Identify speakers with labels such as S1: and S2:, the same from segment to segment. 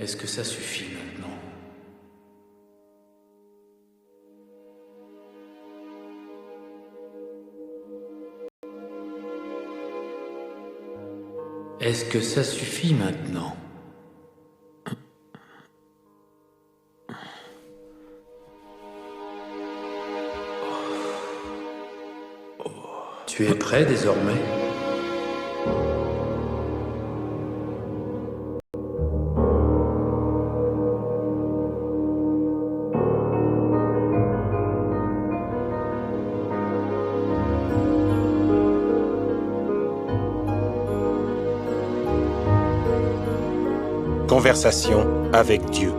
S1: Est-ce que ça suffit maintenant? Est-ce que ça suffit maintenant? Tu es prêt désormais?
S2: Conversation avec Dieu.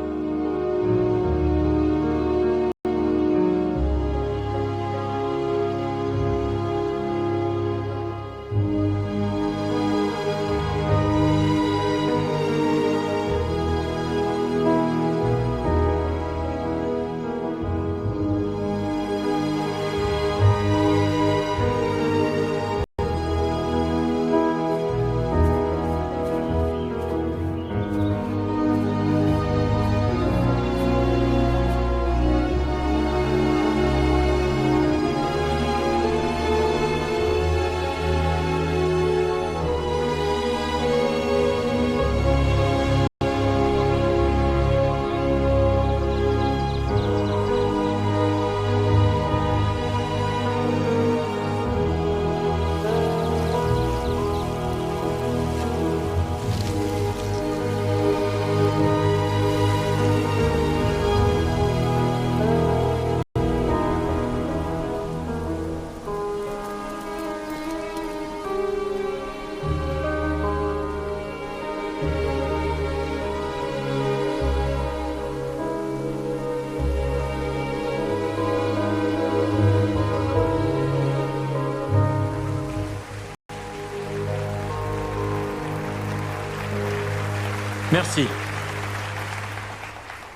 S1: Merci.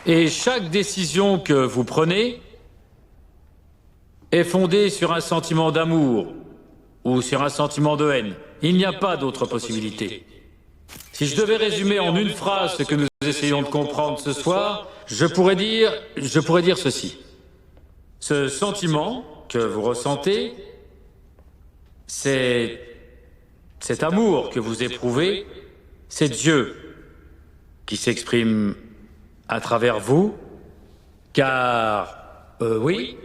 S1: Et chaque décision que vous prenez est fondée sur un sentiment d'amour ou sur un sentiment de haine. Il n'y a pas d'autre possibilité. Si je devais résumer en une phrase ce que nous essayons de comprendre ce soir, je pourrais dire ceci. Ce sentiment que vous ressentez, cet amour que vous éprouvez, c'est Dieu qui s'exprime à travers vous, car, oui.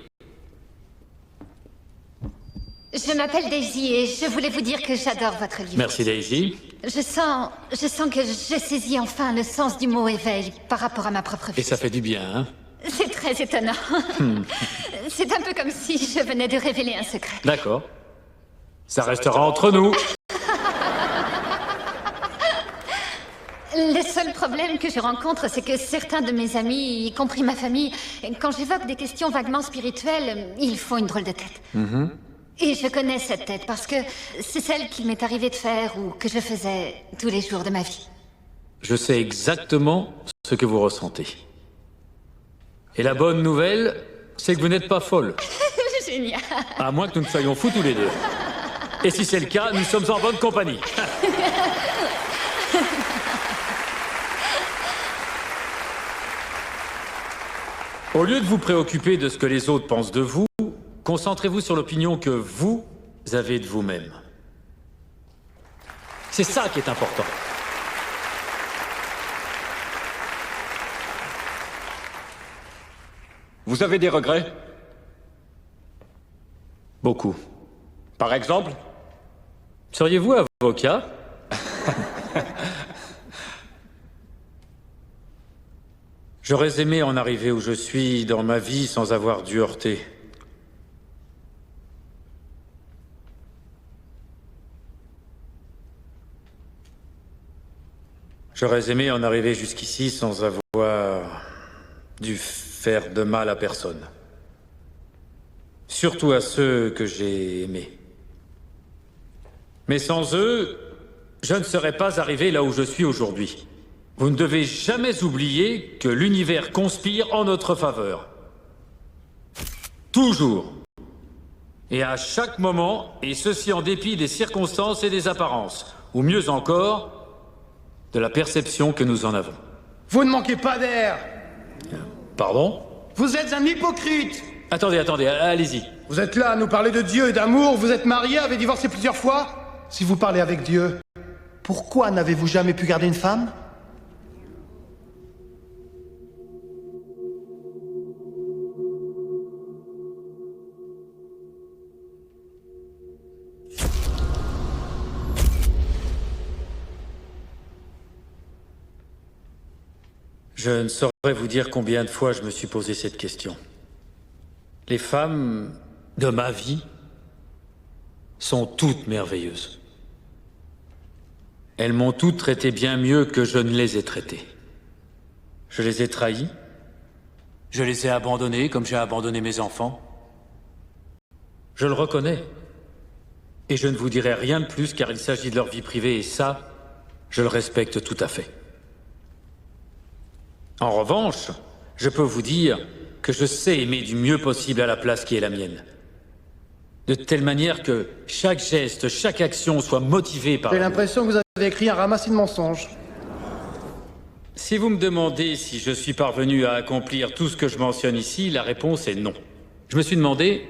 S3: Je m'appelle Daisy et je voulais vous dire que j'adore votre livre.
S1: Merci Daisy.
S3: Je sens que je saisis enfin le sens du mot éveil par rapport à ma propre vie.
S1: Et ça fait du bien, hein?
S3: C'est très étonnant. C'est un peu comme si je venais de révéler un secret.
S1: D'accord. Ça restera entre nous.
S3: Le seul problème que je rencontre, c'est que certains de mes amis, y compris ma famille, quand j'évoque des questions vaguement spirituelles, ils font une drôle de tête. Et je connais cette tête parce que c'est celle qu'il m'est arrivé de faire ou que je faisais tous les jours de ma vie.
S1: Je sais exactement ce que vous ressentez. Et la bonne nouvelle, c'est que vous n'êtes pas folle.
S3: Génial.
S1: À moins que nous ne soyons fous tous les deux. Et si c'est le cas, nous sommes en bonne compagnie. Au lieu de vous préoccuper de ce que les autres pensent de vous, concentrez-vous sur l'opinion que vous avez de vous-même. C'est ça qui est important.
S4: Vous avez des regrets?
S1: Beaucoup.
S4: Par exemple?
S1: Seriez-vous avocat? J'aurais aimé en arriver où je suis dans ma vie sans avoir dû heurter. J'aurais aimé en arriver jusqu'ici sans avoir dû faire de mal à personne. Surtout à ceux que j'ai aimés. Mais sans eux, je ne serais pas arrivé là où je suis aujourd'hui. Vous ne devez jamais oublier que l'univers conspire en notre faveur. Toujours. Et à chaque moment, et ceci en dépit des circonstances et des apparences, ou mieux encore, de la perception que nous en avons.
S5: Vous ne manquez pas d'air.
S1: Pardon?
S5: Vous êtes un hypocrite.
S1: Attendez, allez-y.
S5: Vous êtes là à nous parler de Dieu et d'amour, vous êtes marié, avez divorcé plusieurs fois. Si vous parlez avec Dieu, pourquoi n'avez-vous jamais pu garder une femme?
S1: Je ne saurais vous dire combien de fois je me suis posé cette question. Les femmes de ma vie sont toutes merveilleuses. Elles m'ont toutes traité bien mieux que je ne les ai traitées. Je les ai trahies. Je les ai abandonnées comme j'ai abandonné mes enfants. Je le reconnais. Et je ne vous dirai rien de plus car il s'agit de leur vie privée et ça, je le respecte tout à fait. En revanche, je peux vous dire que je sais aimer du mieux possible à la place qui est la mienne. De telle manière que chaque geste, chaque action soit motivée par...
S5: J'ai l'impression que vous avez écrit un ramassis de mensonges.
S1: Si vous me demandez si je suis parvenu à accomplir tout ce que je mentionne ici, la réponse est non. Je me suis demandé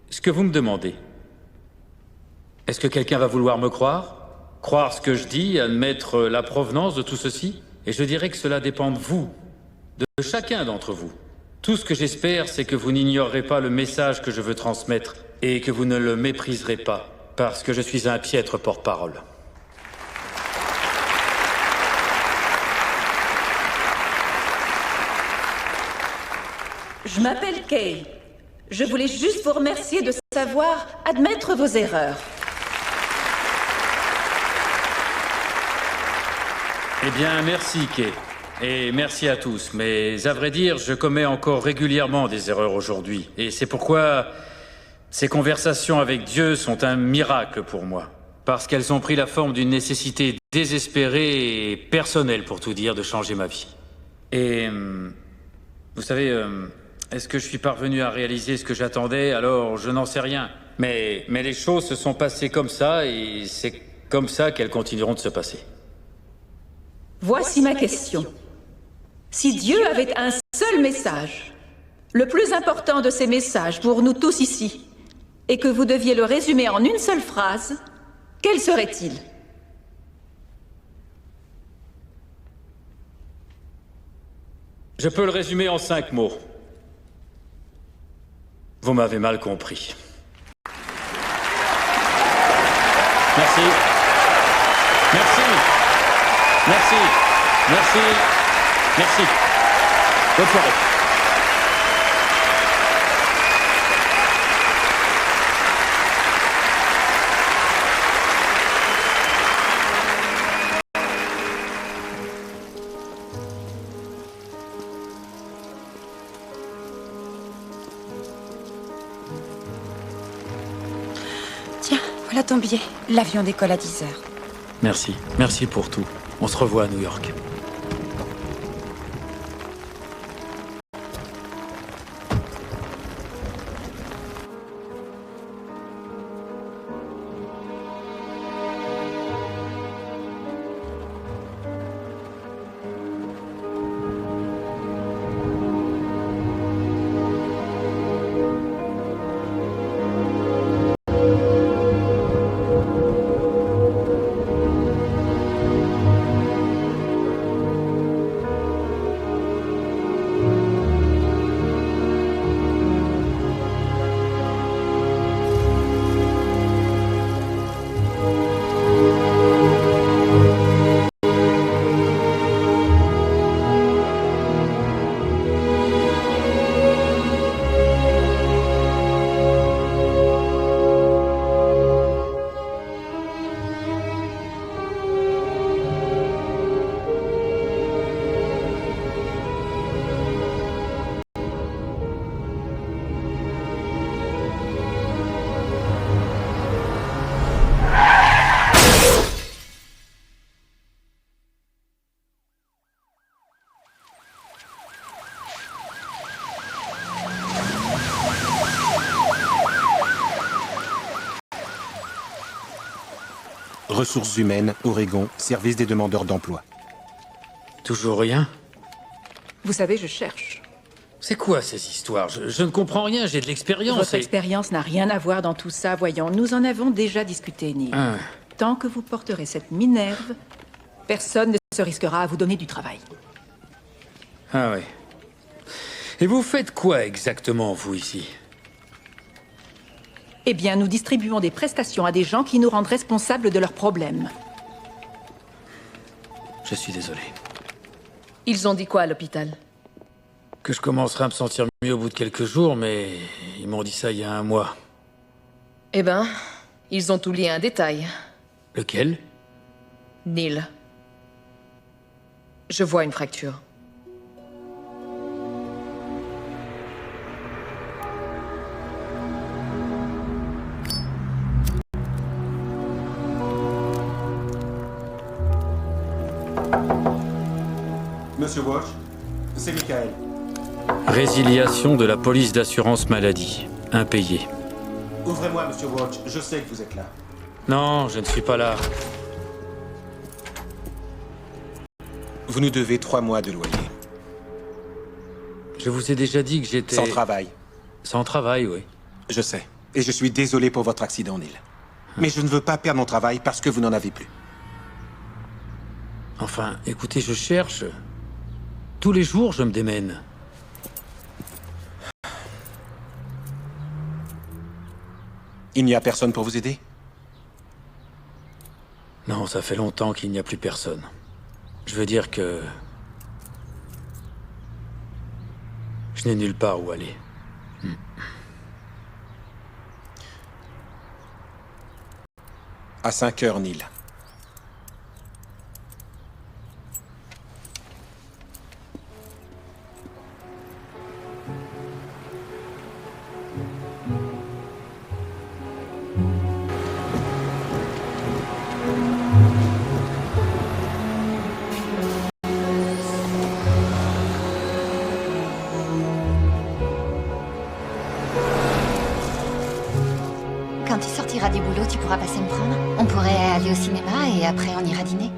S1: ce que vous me demandez. Est-ce que quelqu'un va vouloir me croire? Croire ce que je dis, admettre la provenance de tout ceci? Et je dirais que cela dépend de vous, de chacun d'entre vous. Tout ce que j'espère, c'est que vous n'ignorerez pas le message que je veux transmettre et que vous ne le mépriserez pas, parce que je suis un piètre porte-parole.
S6: Je m'appelle Kay. Je voulais juste vous remercier de savoir admettre vos erreurs.
S1: Eh bien, merci, Kay. Et merci à tous. Mais à vrai dire, je commets encore régulièrement des erreurs aujourd'hui. Et c'est pourquoi ces conversations avec Dieu sont un miracle pour moi. Parce qu'elles ont pris la forme d'une nécessité désespérée et personnelle, pour tout dire, de changer ma vie. Et vous savez, est-ce que je suis parvenu à réaliser ce que j'attendais? Alors, je n'en sais rien. Mais les choses se sont passées comme ça et c'est comme ça qu'elles continueront de se passer.
S6: Voici ma question. Si Dieu avait un seul message, le plus important de ces messages pour nous tous ici, et que vous deviez le résumer en une seule phrase, quel serait-il?
S1: Je peux le résumer en 5 mots. Vous m'avez mal compris. Merci. Merci. Merci. Merci. Merci. Bonne soirée.
S7: Tiens, voilà ton billet. L'avion décolle à 10 heures.
S1: Merci. Merci pour tout. On se revoit à New York.
S2: Ressources humaines, Oregon, service des demandeurs d'emploi.
S1: Toujours rien?
S6: Vous savez, je cherche.
S1: C'est quoi ces histoires? Je ne comprends rien, j'ai de l'expérience.
S6: Votre expérience n'a rien à voir dans tout ça, voyons. Nous en avons déjà discuté, Neil.
S1: Ah.
S6: Tant que vous porterez cette Minerve, personne ne se risquera à vous donner du travail.
S1: Ah ouais. Et vous faites quoi exactement, vous, ici?
S6: Eh bien, nous distribuons des prestations à des gens qui nous rendent responsables de leurs problèmes.
S1: Je suis désolé.
S8: Ils ont dit quoi à l'hôpital?
S1: Que je commencerai à me sentir mieux au bout de quelques jours, mais ils m'ont dit ça il y a un mois.
S8: Eh ben, ils ont oublié un détail.
S1: Lequel?
S8: Neil. Je vois une fracture.
S9: Monsieur Walsh, c'est Michael.
S1: Résiliation de la police d'assurance maladie. Impayé.
S9: Ouvrez-moi, Monsieur Walsh, je sais que vous êtes là.
S1: Non, je ne suis pas là.
S2: Vous nous devez 3 mois de loyer.
S1: Je vous ai déjà dit que j'étais...
S2: Sans travail.
S1: Sans travail, oui.
S2: Je sais. Et je suis désolé pour votre accident, Neil. Mais je ne veux pas perdre mon travail parce que vous n'en avez plus.
S1: Enfin, écoutez, je cherche. Tous les jours, je me démène.
S2: Il n'y a personne pour vous aider?
S1: Non, ça fait longtemps qu'il n'y a plus personne. Je veux dire que... je n'ai nulle part où aller.
S2: À 5 heures, Neil.
S3: Quand tu sortiras du boulot, tu pourras passer me prendre. On pourrait aller au cinéma et après on ira dîner.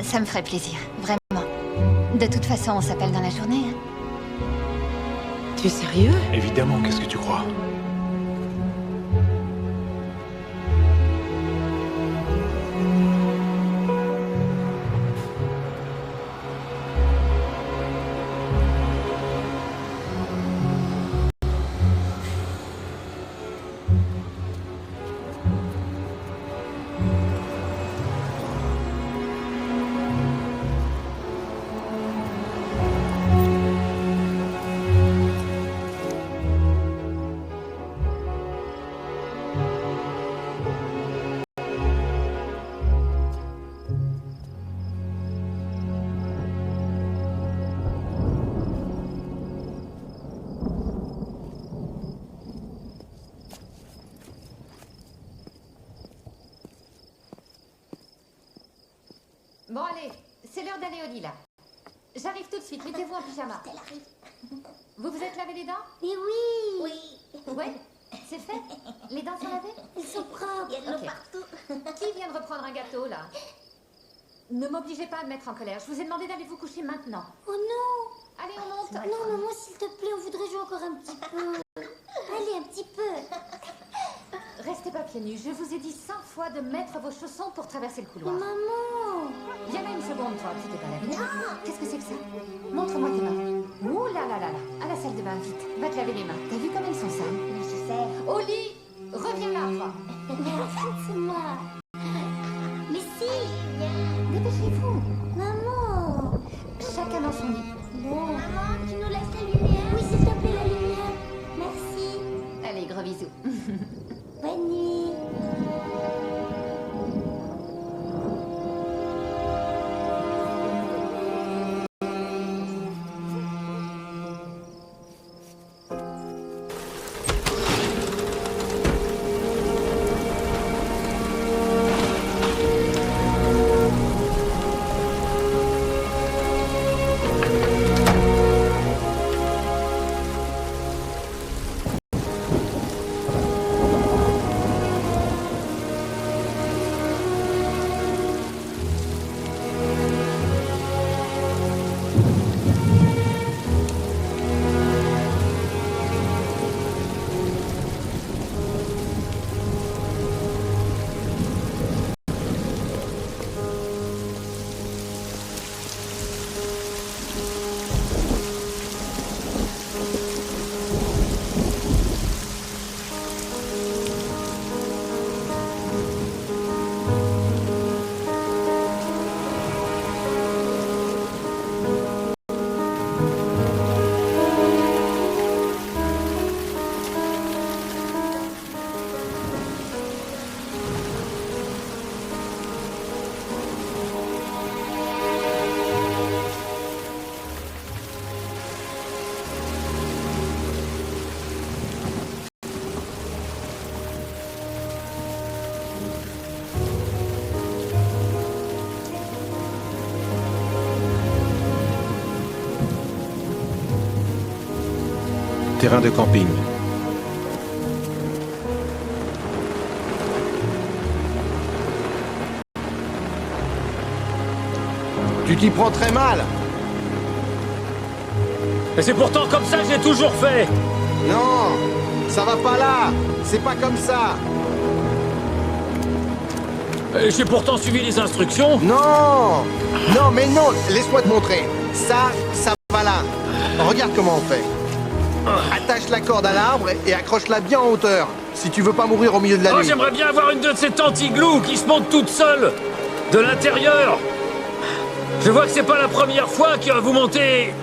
S3: Ça me ferait plaisir, vraiment. De toute façon, on s'appelle dans la journée. Hein.
S7: Tu es sérieux?
S5: Évidemment, qu'est-ce que tu crois?
S3: Bon allez, c'est l'heure d'aller au lilas. J'arrive tout de suite, mettez-vous en pyjama.
S10: Elle arrive.
S3: Vous vous êtes lavé les dents?
S10: Mais oui. Oui.
S3: Ouais, c'est fait? Les dents sont lavées?
S10: Ils sont propres. Il y a de l'eau
S3: Ok.
S10: partout.
S3: Qui vient de reprendre un gâteau, là? Ne m'obligez pas à me mettre en colère. Je vous ai demandé d'aller vous coucher maintenant.
S10: Oh non.
S3: Allez, on monte.
S10: Non, maman, s'il te plaît, on voudrait jouer encore un petit peu. Allez, un petit peu.
S3: Restez pas pieds nus. Je vous ai dit 100 fois de mettre vos chaussons pour traverser le
S10: Mais
S3: couloir.
S10: maman.
S3: Viens là une seconde, toi. Tu t'es pas lavé. Qu'est-ce que c'est que ça? Montre-moi tes mains. Ouh là là là là. À la salle de bain, vite. Va te laver les mains. T'as vu comme elles sont sales?
S10: Je sais.
S3: Au lit. Reviens là, toi.
S10: C'est moi. Mais si.
S3: Dépêchez-vous.
S10: Maman.
S3: Chacun dans son lit.
S10: Bon. Maman, tu nous laisses la lumière? Oui, s'il te plaît, la lumière. Merci.
S3: Allez, gros bisous.
S10: Bonne nuit.
S2: terrain de camping.
S5: Tu t'y prends très mal.
S1: Et c'est pourtant comme ça que j'ai toujours fait.
S5: Non, ça va pas là. C'est pas comme ça.
S1: Et j'ai pourtant suivi les instructions.
S5: Non. Non, mais non. Laisse-moi te montrer. Ça va là. Regarde comment on fait. Attache la corde à l'arbre et accroche-la bien en hauteur. Si tu veux pas mourir au milieu de la
S1: Oh,
S5: nuit.
S1: j'aimerais bien avoir une de ces anti-glous qui se monte toute seule de l'intérieur. Je vois que c'est pas la première fois que vous montez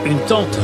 S1: une tente.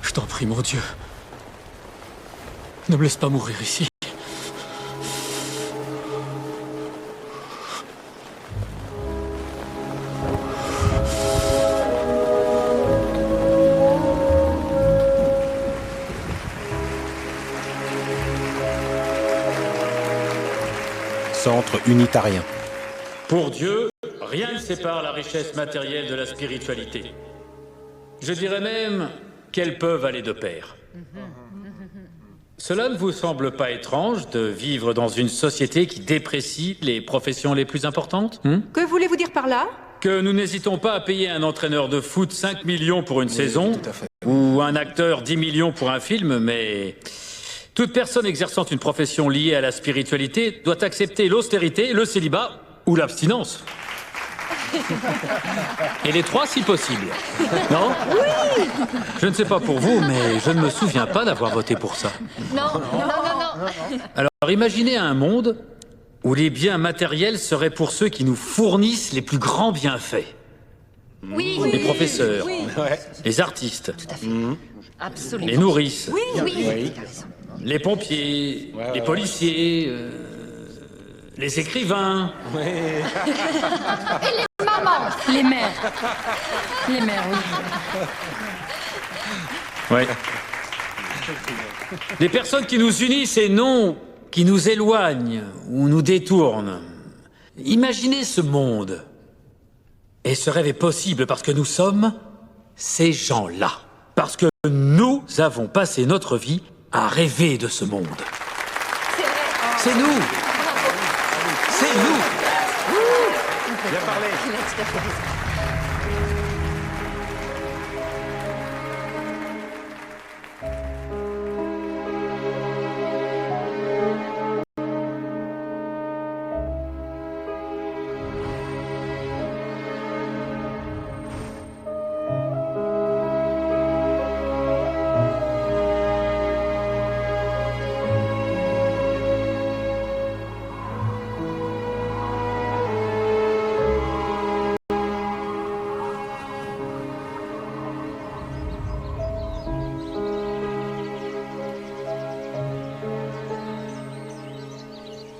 S1: Je t'en prie, mon Dieu. Ne me laisse pas mourir ici.
S2: Centre unitarien.
S1: Pour Dieu, rien ne sépare la richesse matérielle de la spiritualité. Je dirais même qu'elles peuvent aller de pair. Cela ne vous semble pas étrange de vivre dans une société qui déprécie les professions les plus importantes
S6: Que voulez-vous dire par là?
S1: Que nous n'hésitons pas à payer un entraîneur de foot 5 millions pour une saison,
S2: tout à fait.
S1: ou un acteur 10 millions pour un film, mais toute personne exerçant une profession liée à la spiritualité doit accepter l'austérité, le célibat ou l'abstinence. Et les trois si possible. Non? Oui! Je ne sais pas pour vous, mais je ne me souviens pas d'avoir voté pour ça.
S3: Non.
S1: Alors imaginez un monde où les biens matériels seraient pour ceux qui nous fournissent les plus grands bienfaits.
S3: Oui.
S1: Les professeurs, les artistes, les nourrices,
S3: Oui.
S1: les pompiers, les policiers, les écrivains.
S3: Maman.
S7: Les mères. Les mères, oui.
S1: Ouais. Des personnes qui nous unissent et non qui nous éloignent ou nous détournent. Imaginez ce monde. Et ce rêve est possible parce que nous sommes ces gens-là. Parce que nous avons passé notre vie à rêver de ce monde. C'est nous. C'est nous.
S2: Bien parlé.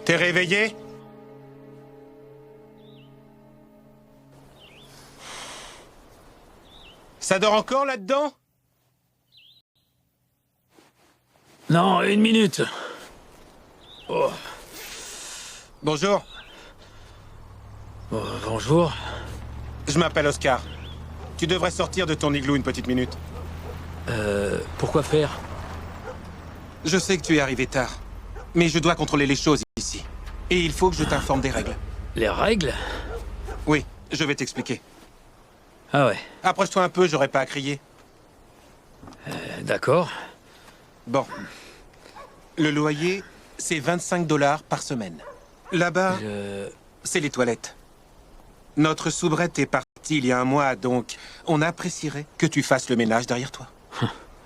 S9: T'es réveillé? Ça dort encore là-dedans?
S1: Non, une minute. Oh.
S9: Bonjour,
S1: Oh, bonjour.
S9: je m'appelle Oscar. Tu devrais sortir de ton igloo une petite minute.
S1: Pourquoi faire?
S2: Je sais que tu es arrivé tard, mais je dois contrôler les choses ici. Et il faut que je t'informe des règles.
S1: Les règles?
S2: Oui, je vais t'expliquer.
S1: Ah ouais,
S2: Approche-toi un peu, j'aurai pas à crier.
S1: d'accord.
S2: Bon. Le loyer, c'est 25 $ par semaine. Là-bas, c'est les toilettes. Notre soubrette est partie il y a un mois, donc on apprécierait que tu fasses le ménage derrière toi.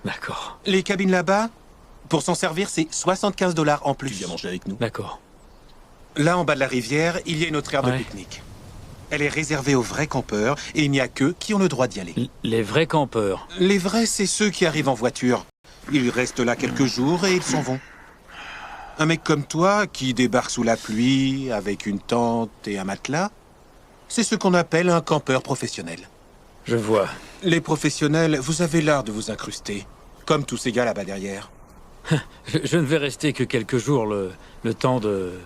S1: D'accord.
S2: Les cabines là-bas, pour s'en servir, c'est 75 $ en plus.
S11: Tu viens manger avec nous.
S1: D'accord.
S2: Là, en bas de la rivière, il y a une autre aire de pique-nique. Elle est réservée aux vrais campeurs, et il n'y a qu'eux qui ont le droit d'y aller.
S1: Les vrais campeurs.
S2: Les vrais, c'est ceux qui arrivent en voiture. Ils restent là quelques jours et ils s'en vont. Un mec comme toi, qui débarque sous la pluie, avec une tente et un matelas, c'est ce qu'on appelle un campeur professionnel.
S1: Je vois.
S2: Les professionnels, vous avez l'art de vous incruster, comme tous ces gars là-bas derrière.
S1: Je ne vais rester que quelques jours, le temps de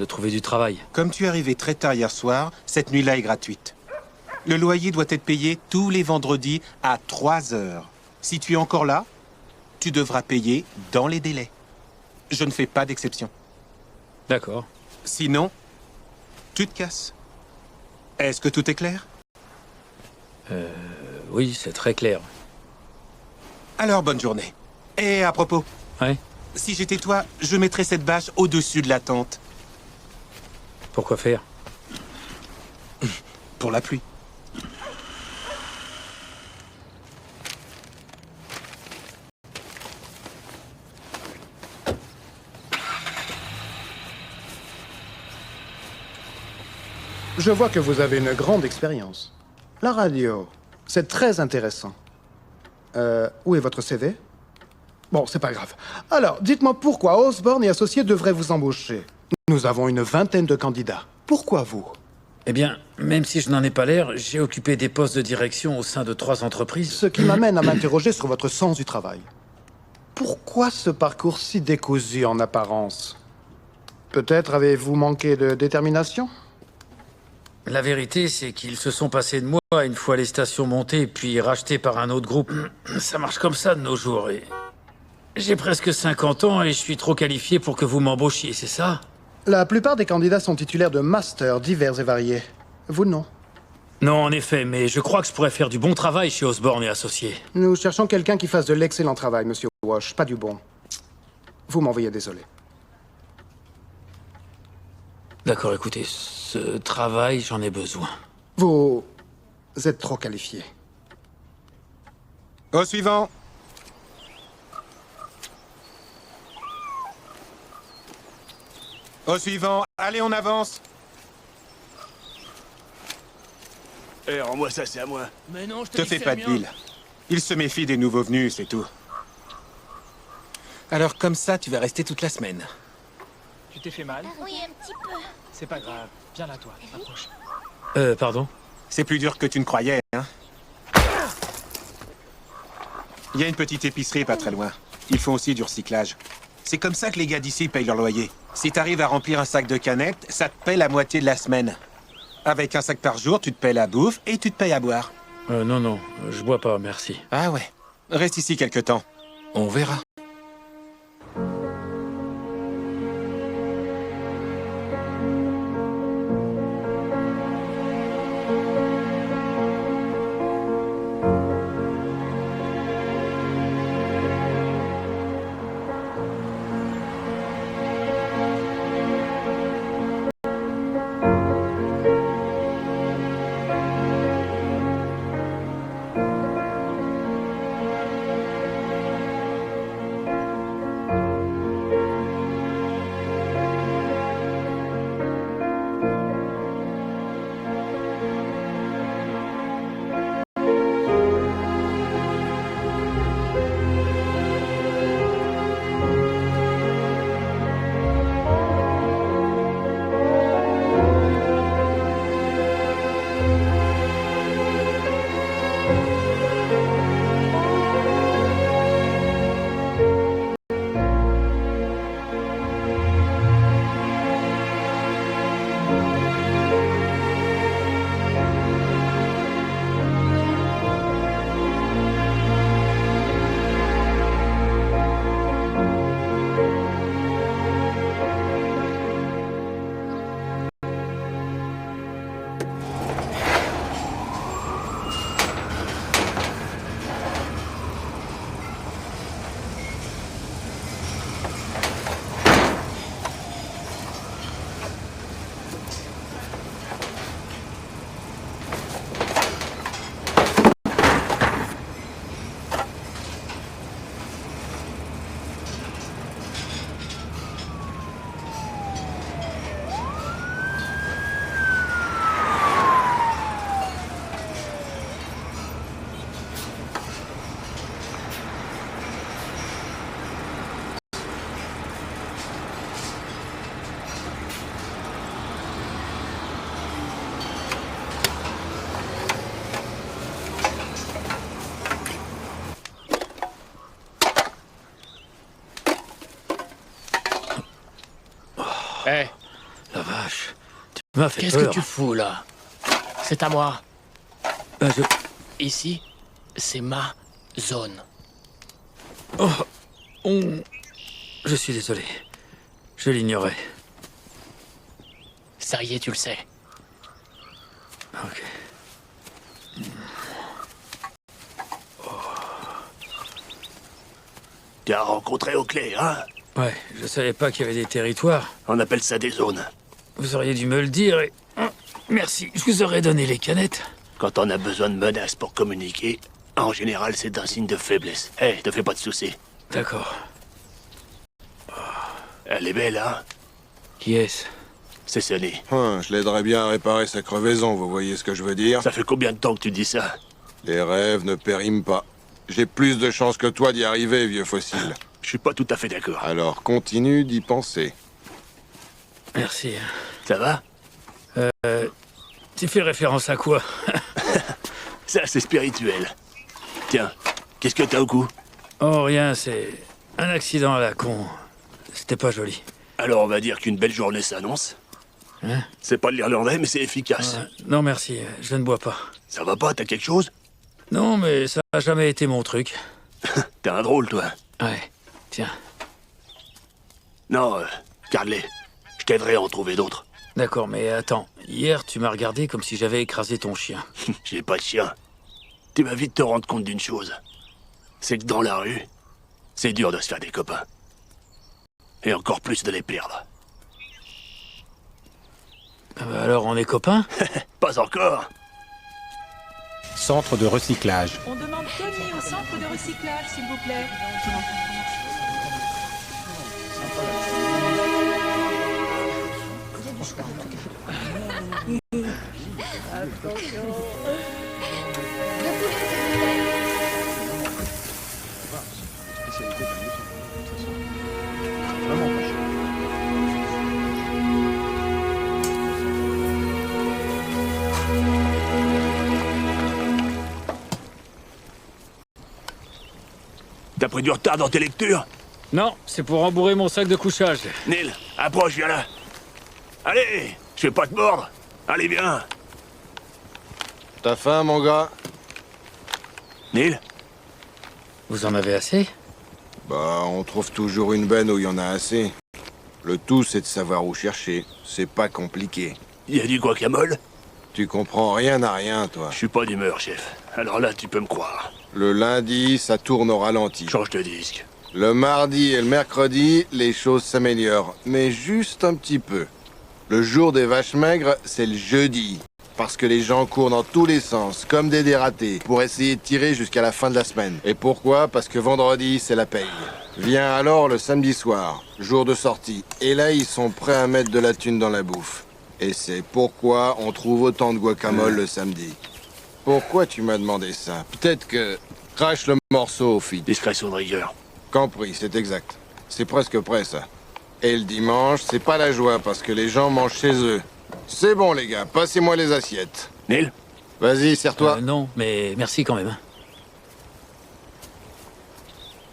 S1: trouver du travail.
S2: Comme tu es arrivé très tard hier soir, cette nuit-là est gratuite. Le loyer doit être payé tous les vendredis à 3 heures. Si tu es encore là, tu devras payer dans les délais. Je ne fais pas d'exception.
S1: D'accord.
S2: Sinon, tu te casses. Est-ce que tout est clair?
S1: Oui, c'est très clair.
S2: Alors, bonne journée. Et à propos,
S1: Ouais.
S2: si j'étais toi, je mettrais cette bâche au-dessus de la tente.
S1: Pourquoi faire?
S2: Pour la pluie.
S5: Je vois que vous avez une grande expérience. La radio, c'est très intéressant. Où est votre CV? Bon, c'est pas grave. Alors, dites-moi pourquoi Osborne et Associés devraient vous embaucher. Nous avons une vingtaine de candidats. Pourquoi vous?
S1: Eh bien, même si je n'en ai pas l'air, j'ai occupé des postes de direction au sein de 3 entreprises.
S5: Ce qui m'amène à m'interroger sur votre sens du travail. Pourquoi ce parcours si décousu en apparence? Peut-être avez-vous manqué de détermination?
S1: La vérité, c'est qu'ils se sont passés de moi une fois les stations montées, puis rachetées par un autre groupe. Ça marche comme ça de nos jours, et... J'ai presque 50 ans et je suis trop qualifié pour que vous m'embauchiez, c'est ça?
S5: La plupart des candidats sont titulaires de masters divers et variés. Vous, non.
S1: Non, en effet, mais je crois que je pourrais faire du bon travail chez Osborne et Associés.
S5: Nous cherchons quelqu'un qui fasse de l'excellent travail, monsieur Wash, pas du bon. Vous m'envoyez désolé.
S1: D'accord, écoutez, ce travail, j'en ai besoin.
S5: Vous êtes trop qualifié.
S2: Au suivant. Au suivant. Allez, on avance.
S11: Eh, rends-moi ça, c'est à moi.
S12: Mais non, je
S2: Te fais pas de deal. Il se méfie des nouveaux venus, c'est tout. Alors comme ça, tu vas rester toute la semaine.
S12: Tu t'es fait mal?
S10: Oui, un petit peu.
S12: C'est pas grave. Viens là, toi. Approche.
S1: Pardon?
S2: C'est plus dur que tu ne croyais, hein? Il y a une petite épicerie pas très loin. Ils font aussi du recyclage. C'est comme ça que les gars d'ici payent leur loyer. Si t'arrives à remplir un sac de canettes, ça te paie la moitié de la semaine. Avec un sac par jour, tu te payes la bouffe et tu te payes à boire.
S1: Non, je bois pas, merci.
S2: Ah ouais. Reste ici quelque temps. On verra.
S13: Eh,
S1: La vache. Tu m'as fait
S13: qu'est-ce
S1: peur.
S13: que tu fous, là? C'est à moi.
S1: Ben,
S13: Ici, c'est ma zone.
S1: Je suis désolé. Je l'ignorais.
S13: Ça y est, tu le sais.
S1: Ok.
S11: Tu as rencontré Oakley, hein?
S1: Ouais, je savais pas qu'il y avait des territoires.
S11: On appelle ça des zones.
S1: Vous auriez dû me le dire et... Merci, je vous aurais donné les canettes.
S11: Quand on a besoin de menaces pour communiquer, en général, c'est un signe de faiblesse. Hé, te fais pas de soucis.
S1: D'accord.
S11: Elle est belle, hein?
S1: Qui est-ce?
S11: C'est Sunny.
S14: Je l'aiderais bien à réparer sa crevaison, vous voyez ce que je veux dire?
S11: Ça fait combien de temps que tu dis ça?
S14: Les rêves ne périment pas. J'ai plus de chances que toi d'y arriver, vieux fossile.
S11: Je suis pas tout à fait d'accord.
S14: Alors continue d'y penser.
S1: Merci.
S11: Ça va?
S1: Tu fais référence à quoi?
S11: Ça, c'est spirituel. Tiens, qu'est-ce que t'as au cou?
S1: Oh, rien, c'est un accident à la con. C'était pas joli.
S11: Alors on va dire qu'une belle journée s'annonce.
S1: Hein?
S11: C'est pas de l'irlandais, mais c'est efficace.
S1: Non, merci, je ne bois pas.
S11: Ça va pas, t'as quelque chose?
S1: Non, mais ça a jamais été mon truc.
S11: T'es un drôle, toi.
S1: Ouais, tiens.
S11: Non, garde-les. Je t'aiderai à en trouver d'autres.
S1: D'accord, mais attends. Hier, tu m'as regardé comme si j'avais écrasé ton chien.
S11: J'ai pas de chien. Tu vas vite te rendre compte d'une chose. C'est que dans la rue, c'est dur de se faire des copains. Et encore plus de les perdre.
S1: Alors, on est copains?
S11: Pas encore.
S2: Centre de recyclage.
S6: On demande Tony au centre de recyclage, s'il vous plaît.
S11: T'as pris du retard dans tes lectures?
S1: Non, c'est pour rembourrer mon sac de couchage.
S11: Neil, approche, viens là. Allez, je vais pas te mordre. Allez, viens.
S14: T'as faim, mon gars?
S11: Neil?
S1: Vous en avez assez?
S14: Bah, on trouve toujours une benne où il y en a assez. Le tout, c'est de savoir où chercher. C'est pas compliqué.
S11: Y a du guacamole?
S14: Tu comprends rien à rien, toi.
S11: Je suis pas d'humeur, chef. Alors là, tu peux me croire.
S14: Le lundi, ça tourne au ralenti.
S11: Change de disque.
S14: Le mardi et le mercredi, les choses s'améliorent. Mais juste un petit peu. Le jour des vaches maigres, c'est le jeudi. Parce que les gens courent dans tous les sens, comme des dératés, pour essayer de tirer jusqu'à la fin de la semaine. Et pourquoi? Parce que vendredi, c'est la paye. Vient alors le samedi soir, jour de sortie. Et là, ils sont prêts à mettre de la thune dans la bouffe. Et c'est pourquoi on trouve autant de guacamole le samedi. Pourquoi tu m'as demandé ça? Peut-être que... Crache le morceau, fille.
S11: Discrétion de rigueur.
S14: Compris, c'est exact. C'est presque prêt, ça. Et le dimanche, c'est pas la joie, parce que les gens mangent chez eux. C'est bon, les gars, passez-moi les assiettes.
S11: Neil?
S14: Vas-y, serre-toi.
S1: Non, mais merci quand même.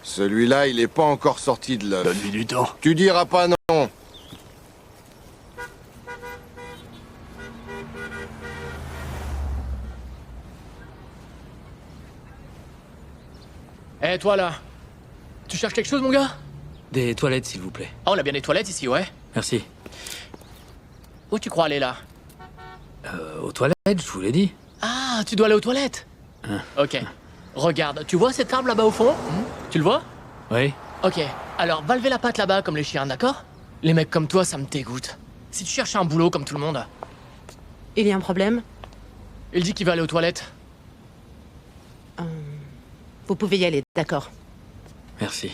S14: Celui-là, il est pas encore sorti de l'œuf.
S11: Donne-lui du temps.
S14: Tu diras pas non.
S13: Eh, toi là, tu cherches quelque chose, mon gars?
S1: Des toilettes, s'il vous plaît.
S13: Ah, on a bien des toilettes ici, ouais.
S1: Merci.
S13: Où tu crois aller là?
S1: Aux toilettes, je vous l'ai dit.
S13: Ah, tu dois aller aux toilettes. Ok. Regarde, tu vois cet arbre là-bas au fond? Tu le vois?
S1: Oui.
S13: Ok. Alors, va lever la patte là-bas comme les chiens, d'accord? Les mecs comme toi, ça me dégoûte. Si tu cherches un boulot comme tout le monde...
S7: Il y a un problème?
S13: Il dit qu'il va aller aux toilettes.
S7: Vous pouvez y aller, d'accord.
S1: Merci.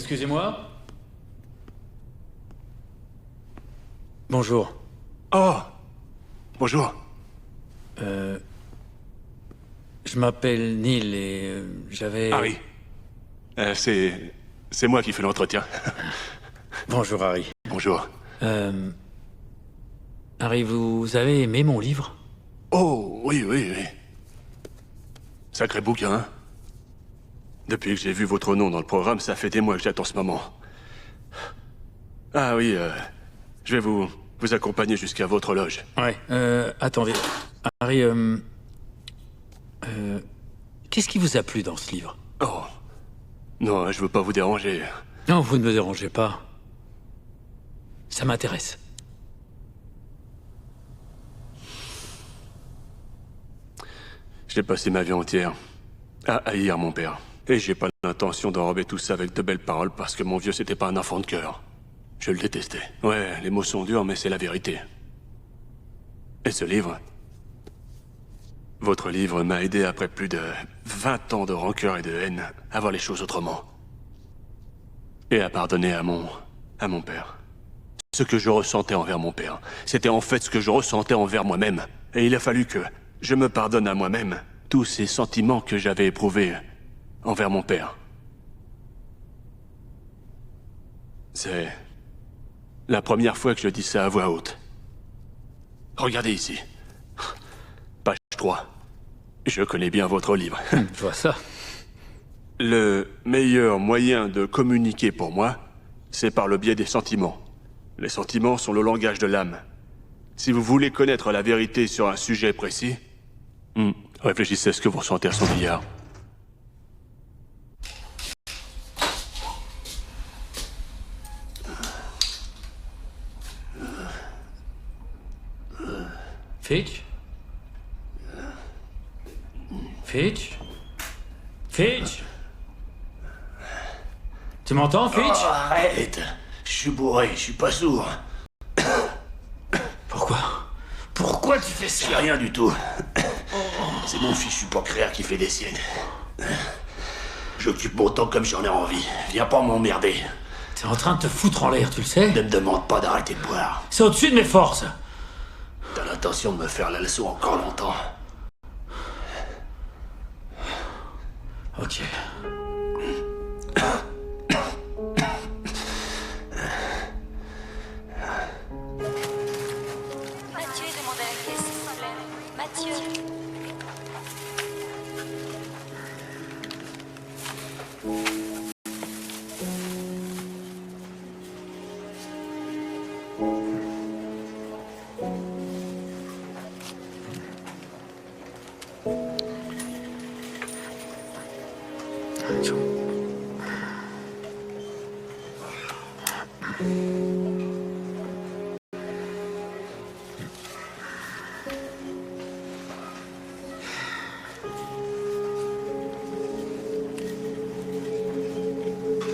S1: Excusez-moi. Bonjour.
S11: Oh! Bonjour.
S1: Je m'appelle Neil et j'avais...
S11: Harry. C'est moi qui fais l'entretien.
S1: Bonjour, Harry.
S11: Bonjour.
S1: Harry, vous avez aimé mon livre?
S11: Oh, oui, oui, oui. Sacré bouquin, hein? Depuis que j'ai vu votre nom dans le programme, ça fait des mois que j'attends ce moment. Ah oui, je vais vous accompagner jusqu'à votre loge.
S1: Ouais, attendez. Harry, qu'est-ce qui vous a plu dans ce livre?
S11: Oh. Non, je veux pas vous déranger.
S1: Non, vous ne me dérangez pas. Ça m'intéresse.
S11: J'ai passé ma vie entière à haïr mon père. Et j'ai pas l'intention d'enrober tout ça avec de belles paroles parce que mon vieux, c'était pas un enfant de cœur. Je le détestais. Ouais, les mots sont durs, mais c'est la vérité. Et ce livre... Votre livre m'a aidé après plus de 20 ans de rancœur et de haine à voir les choses autrement. Et à pardonner à mon père. Ce que je ressentais envers mon père, c'était en fait ce que je ressentais envers moi-même. Et il a fallu que je me pardonne à moi-même tous ces sentiments que j'avais éprouvés envers mon père. C'est la première fois que je dis ça à voix haute. Regardez ici. Page 3. Je connais bien votre livre.
S1: Je vois ça.
S11: Le meilleur moyen de communiquer pour moi, c'est par le biais des sentiments. Les sentiments sont le langage de l'âme. Si vous voulez connaître la vérité sur un sujet précis, réfléchissez à ce que vous ressentez à son égard.
S1: Fitch? Fitch? Fitch? Tu m'entends, Fitch?
S11: Oh, arrête! Je suis bourré, je suis pas sourd.
S1: Pourquoi?
S11: Pourquoi tu fais ça? C'est rien du tout. C'est mon fichu pancréas qui fait des siennes. J'occupe mon temps comme j'en ai envie. Viens pas m'emmerder.
S1: T'es en train de te foutre en l'air, tu le sais?
S11: Ne me demande pas d'arrêter de boire.
S1: C'est au-dessus de mes forces.
S11: T'as l'intention de me faire la leçon encore longtemps.
S1: Ok.
S10: Mathieu demande à la caisse, s'il vous plaît. Mathieu.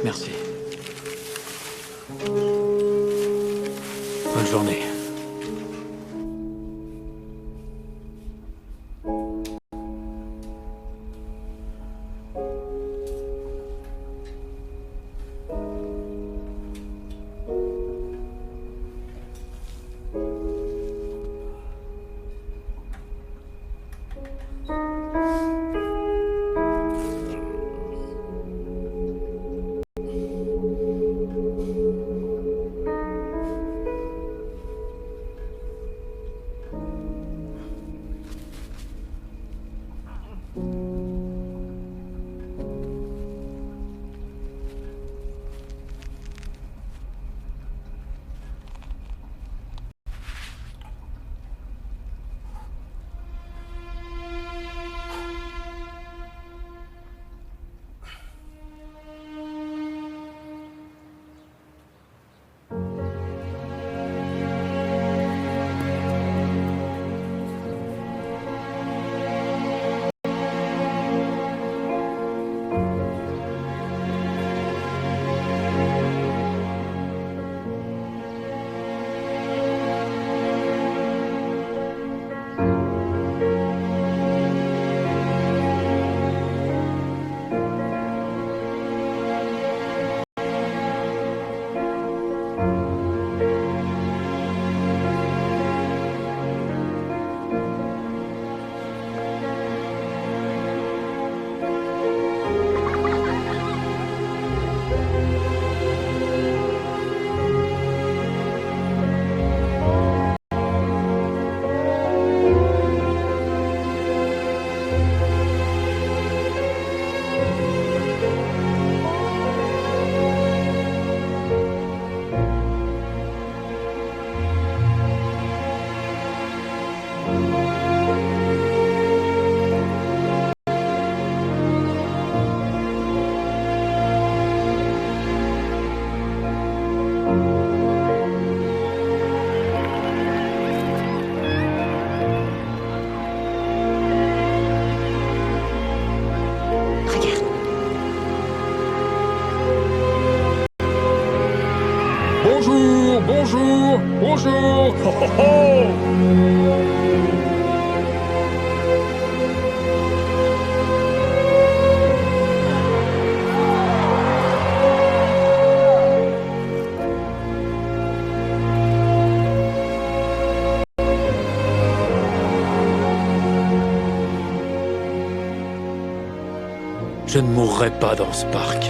S1: Merci. Bonne journée.
S4: Bonjour. Oh, oh, oh.
S1: Je ne mourrai pas dans ce parc.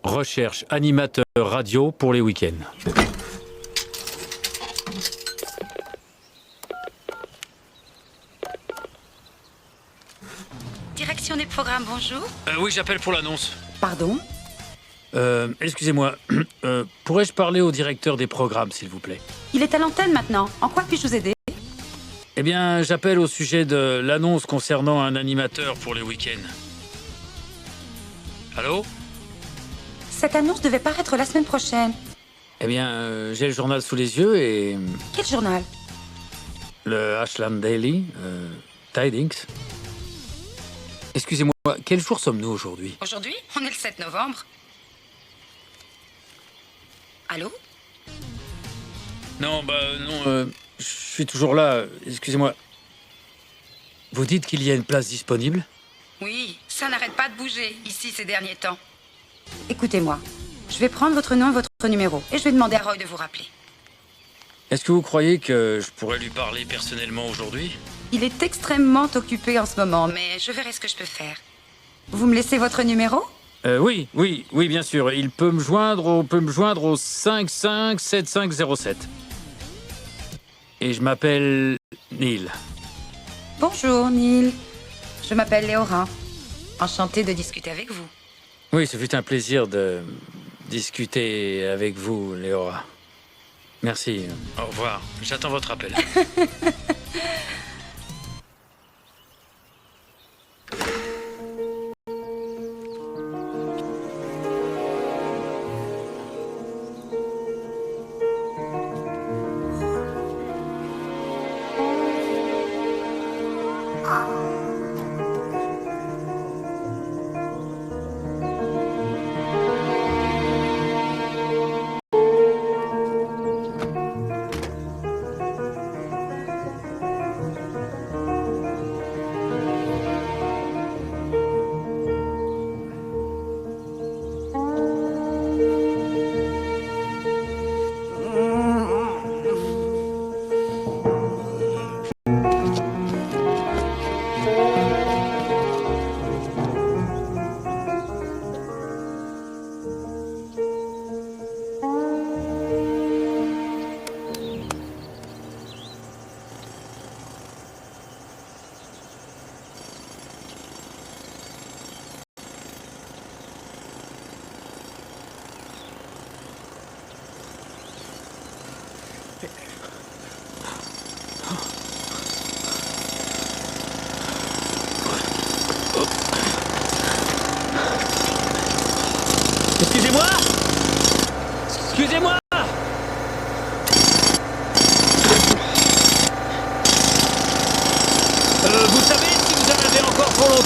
S1: Recherche animateur radio pour les week-ends.
S7: Direction des programmes, bonjour.
S1: Oui, j'appelle pour l'annonce.
S7: Pardon?
S1: Excusez-moi. Pourrais-je parler au directeur des programmes, s'il vous plaît?
S7: Il est à l'antenne maintenant. En quoi puis-je vous aider?
S1: Eh bien, j'appelle au sujet de l'annonce concernant un animateur pour les week-ends. Allô?
S7: Cette annonce devait paraître la semaine prochaine.
S1: Eh bien, j'ai le journal sous les yeux et...
S7: Quel journal?
S1: Le Ashland Daily, Tidings. Excusez-moi, quel jour sommes-nous aujourd'hui?
S7: Aujourd'hui? On est le 7 novembre. Allô?
S1: Non, non, je suis toujours là. Excusez-moi. Vous dites qu'il y a une place disponible?
S7: Oui, ça n'arrête pas de bouger ici ces derniers temps. Écoutez-moi, je vais prendre votre nom et votre numéro et je vais demander à Roy de vous rappeler.
S1: Est-ce que vous croyez que je pourrais lui parler personnellement aujourd'hui?
S7: Il est extrêmement occupé en ce moment, mais je verrai ce que je peux faire. Vous me laissez votre numéro?
S1: Oui, bien sûr. Il peut me joindre au 557507. Et je m'appelle Neil.
S7: Bonjour, Neil. Je m'appelle Léora. Enchantée de discuter avec vous.
S1: Oui, ce fut un plaisir de discuter avec vous, Léora. Merci. Au revoir. J'attends votre appel.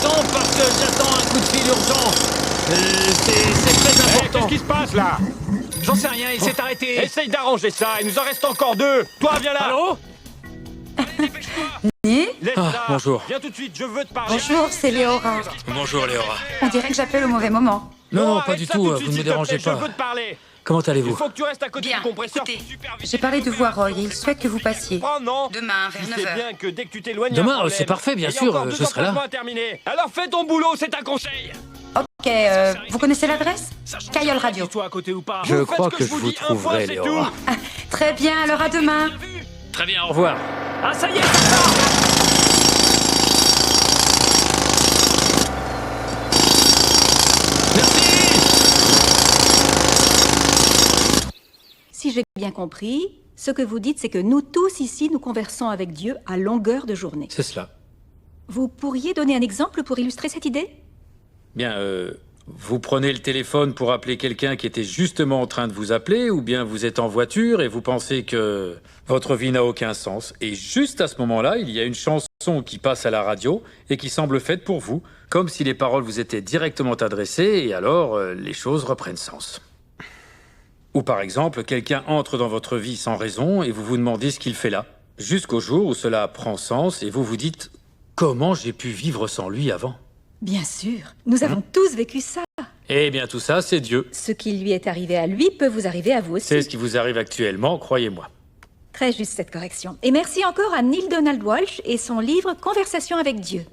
S1: temps parce que j'attends un coup de fil urgent. C'est très important.
S4: Qu'est-ce qui se passe là?
S12: J'en sais rien, il s'est arrêté.
S4: Essaye d'arranger ça, il nous en reste encore 2. Toi, viens là.
S12: Allô?
S7: Neil?
S4: Laisse ça.
S1: Bonjour.
S4: Viens tout de suite, je veux te parler.
S7: Bonjour, c'est Léora.
S1: Bonjour Léora.
S7: On dirait que j'appelle au mauvais moment.
S1: Non,
S4: arrête
S1: pas du
S4: ça
S1: tout,
S4: de
S1: vous
S4: suite,
S1: ne me
S4: s'il te
S1: dérangez
S4: plaît,
S1: pas.
S4: Je veux te parler.
S1: Comment
S4: Il
S1: allez-vous?
S4: faut que tu restes à côté
S7: Bien,
S4: du compresseur
S7: écoutez,
S4: pour superviser.
S7: j'ai parlé de voir Roy et il souhaite que vous passiez.
S4: Oh non.
S7: Demain, vers
S4: Tu
S7: 9
S4: sais
S7: h.
S4: bien que dès que tu t'éloignes,
S1: Demain,
S4: il y a un problème.
S1: c'est parfait, bien
S4: Et il y a
S1: sûr,
S4: encore
S1: je
S4: 2
S1: serai là.
S4: emplacements à terminer. Alors fais ton boulot, c'est un conseil.
S7: Ok, vous connaissez l'adresse? Caillol Radio.
S12: Toi à côté ou pas?
S1: Je
S4: Vous
S1: crois
S4: faites ce
S1: que
S4: je
S1: je
S4: vous
S1: vous
S4: dis, un fois,
S1: trouverai,
S4: c'est
S1: Léora.
S4: tout.
S7: Très bien, alors à demain.
S1: Très bien, au revoir.
S12: Ah ça y est, c'est ça.
S6: Si j'ai bien compris, ce que vous dites, c'est que nous tous ici, nous conversons avec Dieu à longueur de journée.
S1: C'est cela.
S6: Vous pourriez donner un exemple pour illustrer cette idée?
S1: Bien, vous prenez le téléphone pour appeler quelqu'un qui était justement en train de vous appeler, ou bien vous êtes en voiture et vous pensez que votre vie n'a aucun sens. Et juste à ce moment-là, il y a une chanson qui passe à la radio et qui semble faite pour vous, comme si les paroles vous étaient directement adressées, et alors les choses reprennent sens. Ou par exemple, quelqu'un entre dans votre vie sans raison et vous vous demandez ce qu'il fait là, jusqu'au jour où cela prend sens et vous vous dites « Comment j'ai pu vivre sans lui avant ?»
S6: Bien sûr, nous avons tous vécu ça.
S1: Eh bien tout ça, c'est Dieu.
S6: Ce qui lui est arrivé à lui peut vous arriver à vous aussi.
S1: C'est ce qui vous arrive actuellement, croyez-moi.
S6: Très juste cette correction. Et merci encore à Neil Donald Walsh et son livre Conversation avec Dieu.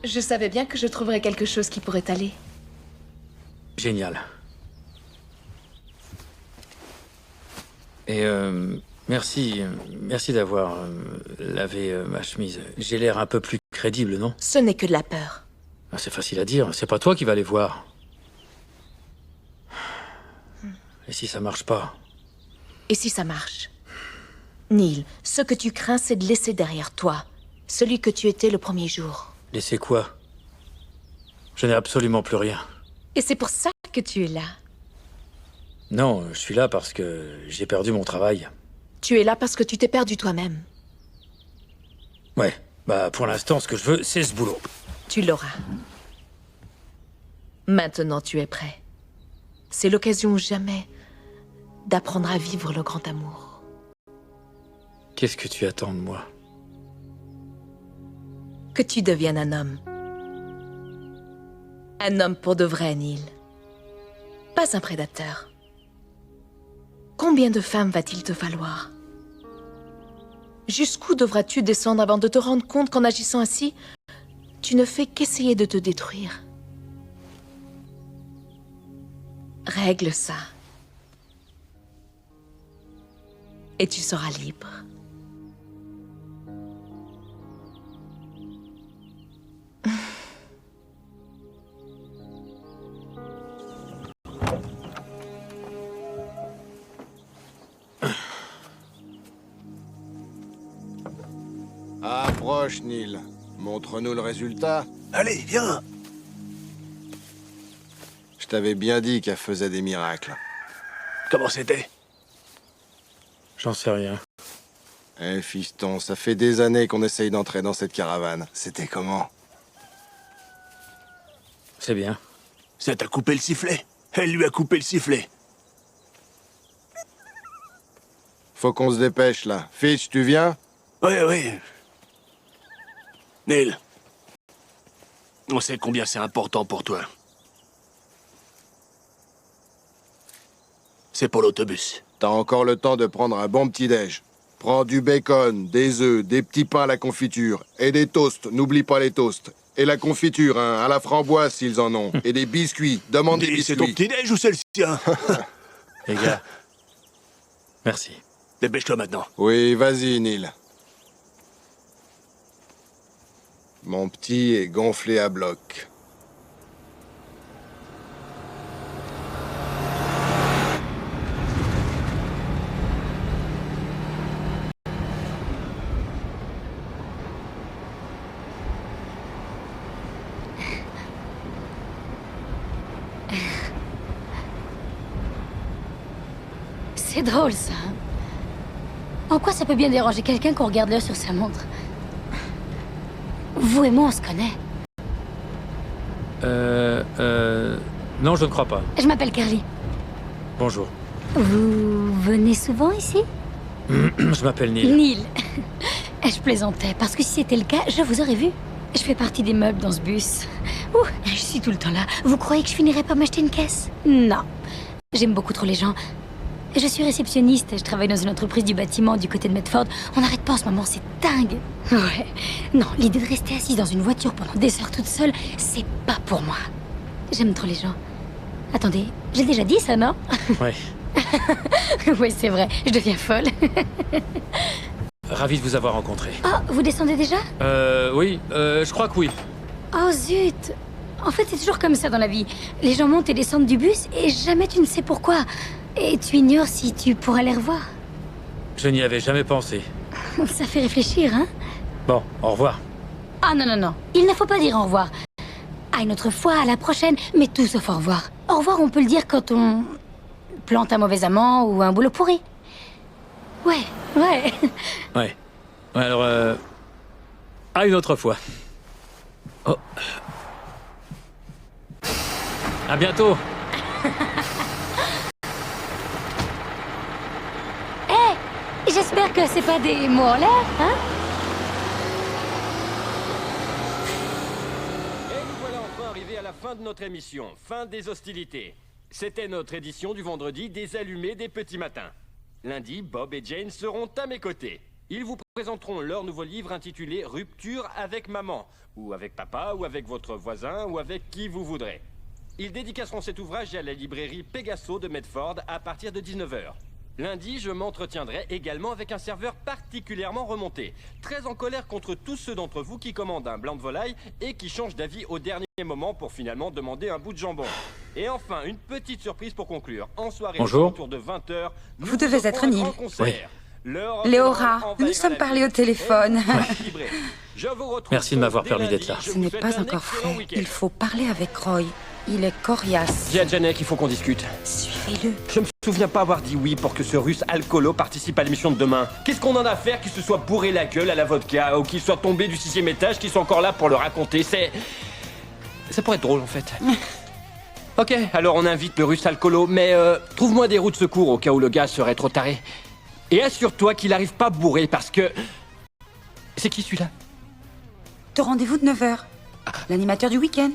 S8: Je savais bien que je trouverais quelque chose qui pourrait aller.
S1: Génial. Et merci d'avoir lavé ma chemise. J'ai l'air un peu plus crédible, non?
S8: Ce n'est que de la peur.
S1: Ah, c'est facile à dire, c'est pas toi qui vas les voir. Et si ça marche pas?
S8: Et si ça marche? Neil, ce que tu crains, c'est de laisser derrière toi celui que tu étais le premier jour.
S1: Laissez quoi? Je n'ai absolument plus rien.
S8: Et c'est pour ça que tu es là.
S1: Non, je suis là parce que j'ai perdu mon travail.
S8: Tu es là parce que tu t'es perdu toi-même.
S1: Ouais, bah pour l'instant, ce que je veux, c'est ce boulot.
S8: Tu l'auras. Maintenant, tu es prêt. C'est l'occasion ou jamais d'apprendre à vivre le grand amour.
S1: Qu'est-ce que tu attends de moi?
S8: Que tu deviennes un homme. Un homme pour de vrai, Neil. Pas un prédateur. Combien de femmes va-t-il te falloir? Jusqu'où devras-tu descendre avant de te rendre compte qu'en agissant ainsi, tu ne fais qu'essayer de te détruire? Règle ça. Et tu seras libre.
S14: Approche, Neil. Montre-nous le résultat.
S11: Allez, viens.
S14: Je t'avais bien dit qu'elle faisait des miracles.
S11: Comment c'était?
S1: J'en sais rien.
S14: Eh, fiston, ça fait des années qu'on essaye d'entrer dans cette caravane. C'était comment?
S1: C'est bien.
S11: Ça t'a coupé le sifflet. Elle lui a coupé le sifflet.
S14: Faut qu'on se dépêche, là. Fitch, tu viens?
S11: Oui. Neil, on sait combien c'est important pour toi. C'est pour l'autobus.
S14: T'as encore le temps de prendre un bon petit-déj. Prends du bacon, des œufs, des petits pains à la confiture. Et des toasts, n'oublie pas les toasts. Et la confiture, hein, à la framboise s'ils en ont. Et des biscuits, demande des biscuits.
S11: C'est ton petit-déj ou c'est le sien?
S1: Les gars, merci.
S11: Dépêche-toi maintenant.
S14: Oui, vas-y, Neil. Mon petit est gonflé à bloc.
S3: C'est drôle, ça. En quoi ça peut bien déranger quelqu'un qu'on regarde l'heure sur sa montre? Vous et moi, on se connaît.
S1: Non, je ne crois pas.
S3: Je m'appelle Carly.
S1: Bonjour.
S3: Vous venez souvent ici?
S1: Je m'appelle Neil.
S3: Neil. Je plaisantais, parce que si c'était le cas, je vous aurais vu. Je fais partie des meubles dans ce bus. Ouh, je suis tout le temps là. Vous croyez que je finirais par m'acheter une caisse? Non. J'aime beaucoup trop les gens. Je suis réceptionniste, je travaille dans une entreprise du bâtiment du côté de Medford. On n'arrête pas en ce moment, c'est dingue. Ouais. Non, l'idée de rester assise dans une voiture pendant des heures toute seule, c'est pas pour moi. J'aime trop les gens. Attendez, j'ai déjà dit ça, non?
S1: Ouais.
S3: Oui, c'est vrai, je deviens folle.
S1: Ravi de vous avoir rencontré.
S3: Oh, vous descendez déjà?
S1: Oui, je crois que oui.
S3: Oh zut. En fait, c'est toujours comme ça dans la vie. Les gens montent et descendent du bus et jamais tu ne sais pourquoi. Et tu ignores si tu pourras les revoir.
S1: Je n'y avais jamais pensé.
S3: Ça fait réfléchir, hein?
S1: Bon, au revoir.
S3: Ah non, non, non. Il ne faut pas dire au revoir. À une autre fois, à la prochaine, mais tout sauf au revoir. Au revoir, on peut le dire quand on plante un mauvais amant ou un boulot pourri. Ouais, ouais.
S1: Ouais. Alors, à une autre fois. Oh. À bientôt.
S3: J'espère que c'est pas des mots en l'air, hein?
S4: Et nous voilà enfin arrivés à la fin de notre émission, fin des hostilités. C'était notre édition du vendredi des allumés des petits matins. Lundi, Bob et Jane seront à mes côtés. Ils vous présenteront leur nouveau livre intitulé Rupture avec maman, ou avec papa, ou avec votre voisin, ou avec qui vous voudrez. Ils dédicaceront cet ouvrage à la librairie Pegaso de Medford à partir de 19h. Lundi, je m'entretiendrai également avec un serveur particulièrement remonté, très en colère contre tous ceux d'entre vous qui commandent un blanc de volaille et qui changent d'avis au dernier moment pour finalement demander un bout de jambon. Et enfin, une petite surprise pour conclure. En soirée, autour de 20h,
S7: vous devez être Neil.
S1: Oui.
S7: Léora, nous sommes parlé au téléphone.
S1: Merci de m'avoir permis d'être là.
S7: Ce n'est pas encore fait. Il faut parler avec Roy. Il est coriace.
S4: Dis à Janek qu'il faut qu'on discute.
S7: Suivez-le.
S4: Je me souviens pas avoir dit oui pour que ce russe alcoolo participe à l'émission de demain. Qu'est-ce qu'on en a à faire qu'il se soit bourré la gueule à la vodka ou qu'il soit tombé du 6e étage, qu'il soit encore là pour le raconter? Ça pourrait être drôle en fait. Ok, alors on invite le russe alcoolo, mais trouve-moi des roues de secours au cas où le gars serait trop taré. Et assure-toi qu'il arrive pas bourré parce que... C'est qui celui-là?
S7: Ton rendez-vous de 9h. L'animateur du week-end.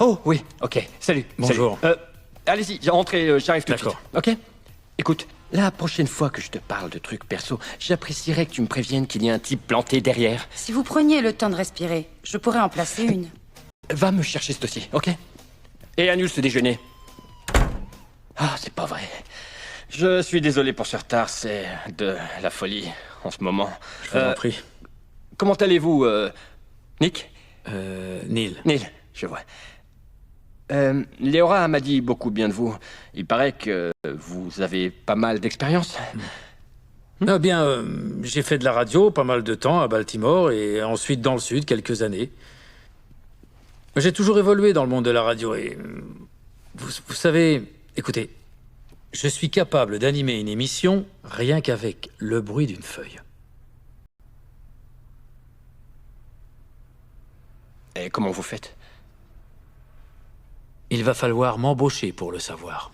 S4: Oh oui, ok, salut.
S1: Bonjour.
S4: Salut. Allez-y, rentrez, j'arrive tout de suite.
S1: D'accord.
S4: Ok. Écoute, la prochaine fois que je te parle de trucs perso, j'apprécierais que tu me préviennes qu'il y a un type planté derrière.
S7: Si vous preniez le temps de respirer, je pourrais en placer une.
S4: Va me chercher ce dossier, ok? Et annule ce déjeuner. Ah, c'est pas vrai. Je suis désolé pour ce retard, c'est de la folie en ce moment.
S1: Je vous en prie.
S4: Comment allez-vous, Nick?
S1: Neil.
S4: Neil, je vois. Léora m'a dit beaucoup bien de vous. Il paraît que vous avez pas mal d'expérience.
S1: Eh bien, j'ai fait de la radio pas mal de temps à Baltimore et ensuite dans le sud quelques années. J'ai toujours évolué dans le monde de la radio et... Vous savez... Écoutez, je suis capable d'animer une émission rien qu'avec le bruit d'une feuille.
S4: Et comment vous faites?
S1: Il va falloir m'embaucher pour le savoir.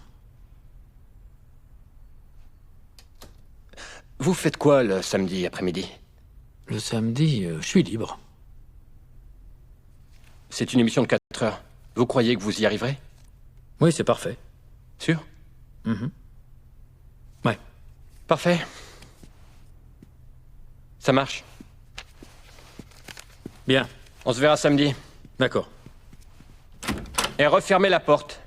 S4: Vous faites quoi le samedi après-midi?
S1: Le samedi, je suis libre.
S4: C'est une émission de 4 heures. Vous croyez que vous y arriverez?
S1: Oui, c'est parfait.
S4: Sûr?
S1: Ouais.
S4: Parfait. Ça marche.
S1: Bien.
S4: On se verra samedi.
S1: D'accord.
S4: Et refermez la porte.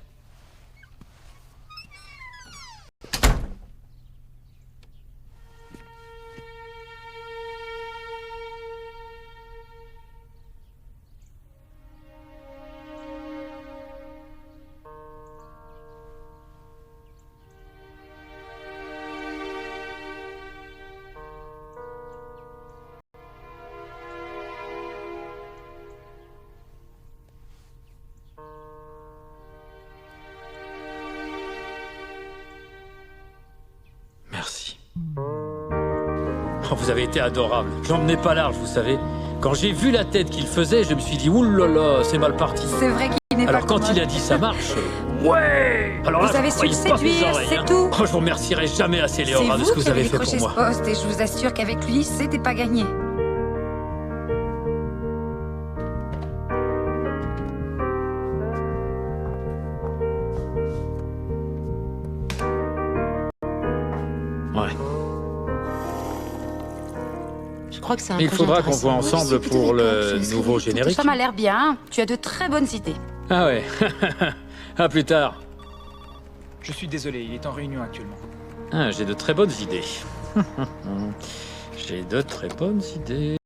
S1: vous avez été adorable. J'en menais pas large, vous savez. Quand j'ai vu la tête qu'il faisait, je me suis dit, oulala, c'est mal parti.
S7: C'est vrai qu'il n'est pas
S1: Alors quand
S7: commode.
S1: il a dit ça marche, ouais. Alors là,
S7: Vous avez
S1: je
S7: su le
S1: croyais pas mes
S7: séduire,
S1: oreilles,
S7: c'est
S1: hein.
S7: tout.
S1: Oh, je vous remercierai jamais assez,
S7: C'est
S1: Léora, de ce que
S7: vous
S1: vous
S7: qui avez
S1: avez fait pour
S7: décroché ce
S1: moi.
S7: poste et je vous assure qu'avec lui, c'était pas gagné.
S1: Ouais.
S8: Je crois que c'est un
S1: Mais il
S8: projet
S1: faudra qu'on
S8: intéressant.
S1: voit ensemble pour le nouveau générique.
S7: Ça m'a l'air bien. Tu as de très bonnes idées.
S1: Ah ouais. À plus tard.
S12: Je suis désolé, il est en réunion actuellement.
S1: Ah, j'ai de très bonnes idées. J'ai de très bonnes idées.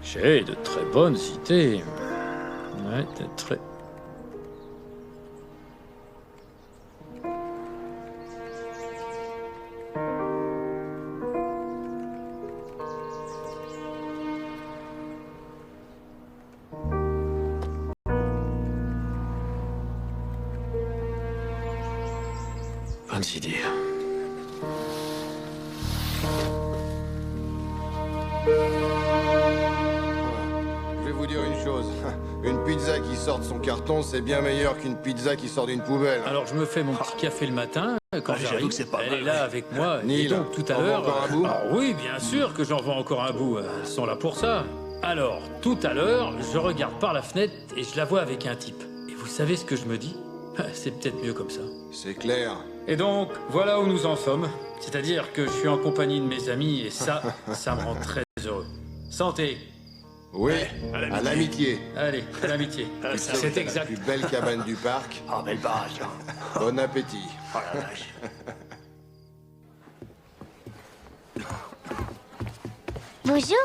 S1: J'ai de très bonnes idées. Ouais, de très... Bonnes idées.
S14: Je vais vous dire une chose. Une pizza qui sort de son carton, c'est bien meilleur qu'une pizza qui sort d'une poubelle.
S1: Alors je me fais mon petit café le matin, quand
S11: j'avoue
S1: j'arrive,
S11: que c'est pas
S1: elle
S11: mal,
S1: est là
S11: ouais.
S1: avec moi.
S14: Neil,
S1: Et donc tout à
S14: t'en veux
S1: l'heure...
S14: encore un bout
S1: Ah oui, bien sûr que j'en vends encore un bout. Elles sont là pour ça. Alors, tout à l'heure, je regarde par la fenêtre et je la vois avec un type. Et vous savez ce que je me dis? C'est peut-être mieux comme ça.
S14: C'est clair.
S1: Et donc, voilà où nous en sommes. C'est-à-dire que je suis en compagnie de mes amis et ça, ça me rend très heureux. Santé.
S14: Oui, à l'amitié.
S1: Allez, à l'amitié. C'est
S14: La
S1: exact.
S14: plus belle cabane du parc.
S11: Oh, belle barrage.
S14: Bon appétit.
S11: Oh la vache.
S10: Bonjour.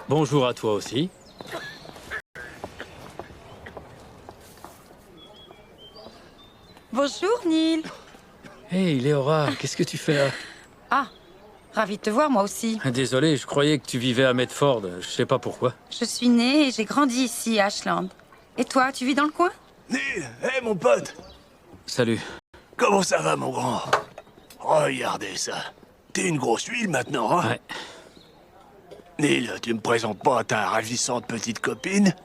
S1: Bonjour à toi aussi.
S7: Bonjour, Neil.
S1: Hey, Léora, qu'est-ce que tu fais là?
S7: Ah, ravi de te voir, moi aussi.
S1: Désolé, je croyais que tu vivais à Medford. Je sais pas pourquoi.
S7: Je suis née et j'ai grandi ici, à Ashland. Et toi, tu vis dans le coin?
S11: Neil, hé mon pote.
S1: Salut.
S11: Comment ça va, mon grand? Regardez ça. T'es une grosse huile maintenant, hein?
S1: Ouais.
S11: Neil, tu me présentes pas ta ravissante petite copine?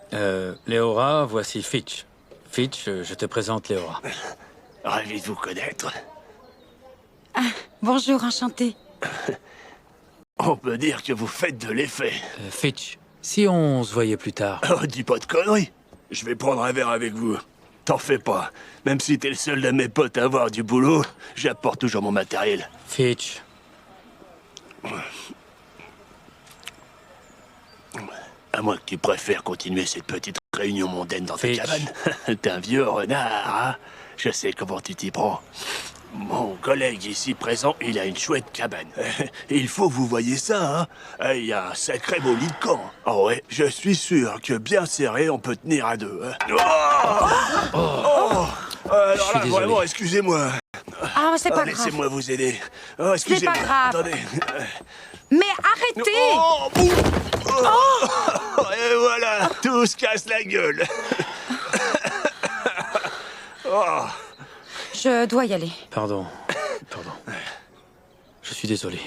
S1: Léora, voici Fitch. Fitch, je te présente Léora.
S11: Ravi de vous connaître.
S7: Bonjour, enchantée.
S11: On peut dire que vous faites de l'effet.
S1: Fitch, si on se voyait plus tard.
S11: Oh, dis pas de conneries. Je vais prendre un verre avec vous. T'en fais pas. Même si t'es le seul de mes potes à avoir du boulot, j'apporte toujours mon matériel.
S1: Fitch.
S11: À moins que tu préfères continuer cette petite réunion mondaine dans ta
S1: Fitch.
S11: cabane. T'es un vieux renard, hein? Je sais comment tu t'y prends. Mon collègue ici présent, il a une chouette cabane. Il faut que vous voyez ça, hein? Il y a un sacré beau lit de camp. Oh ouais, je suis sûr que bien serré, on peut tenir à deux. Hein? Alors là,
S1: désolé.
S11: vraiment, excusez-moi.
S7: Ah, c'est pas grave.
S11: Laissez-moi vous aider. Oh, excusez-moi.
S7: pas grave.
S11: Attendez.
S7: Mais arrêtez!
S11: Oh, et voilà, tout se casse la gueule. Oh.
S7: Je dois y aller.
S1: Pardon. Pardon. Je suis désolé.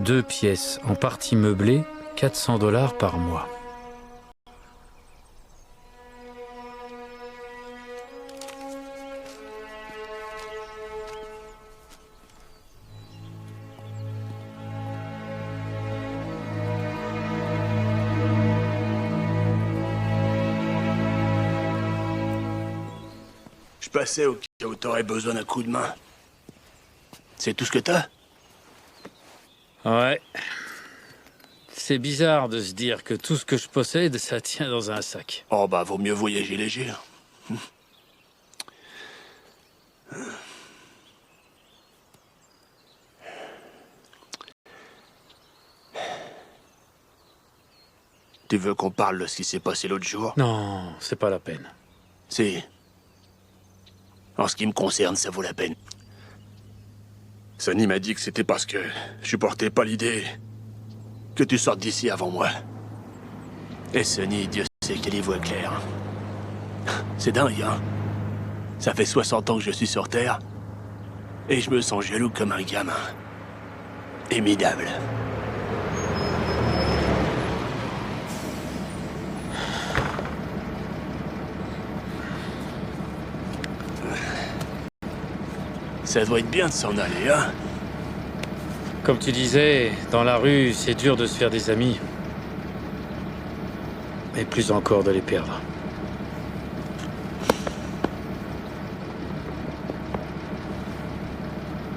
S1: 2 pièces en partie meublée, 400 $ par mois.
S11: Je passais au cas où t'aurais besoin d'un coup de main. C'est tout ce que t'as?
S1: Ouais. C'est bizarre de se dire que tout ce que je possède, ça tient dans un sac.
S11: Oh bah, vaut mieux voyager léger. Tu veux qu'on parle de ce qui s'est passé l'autre jour?
S1: Non, c'est pas la peine.
S11: Si. En ce qui me concerne, ça vaut la peine. Sonny m'a dit que c'était parce que je supportais pas l'idée que tu sortes d'ici avant moi. Et Sonny, Dieu sait qu'elle y voit clair. C'est dingue, hein? Ça fait 60 ans que je suis sur Terre, et je me sens jaloux comme un gamin. Éminable. Ça doit être bien de s'en aller, hein?
S1: Comme tu disais, dans la rue, c'est dur de se faire des amis. Et plus encore de les perdre.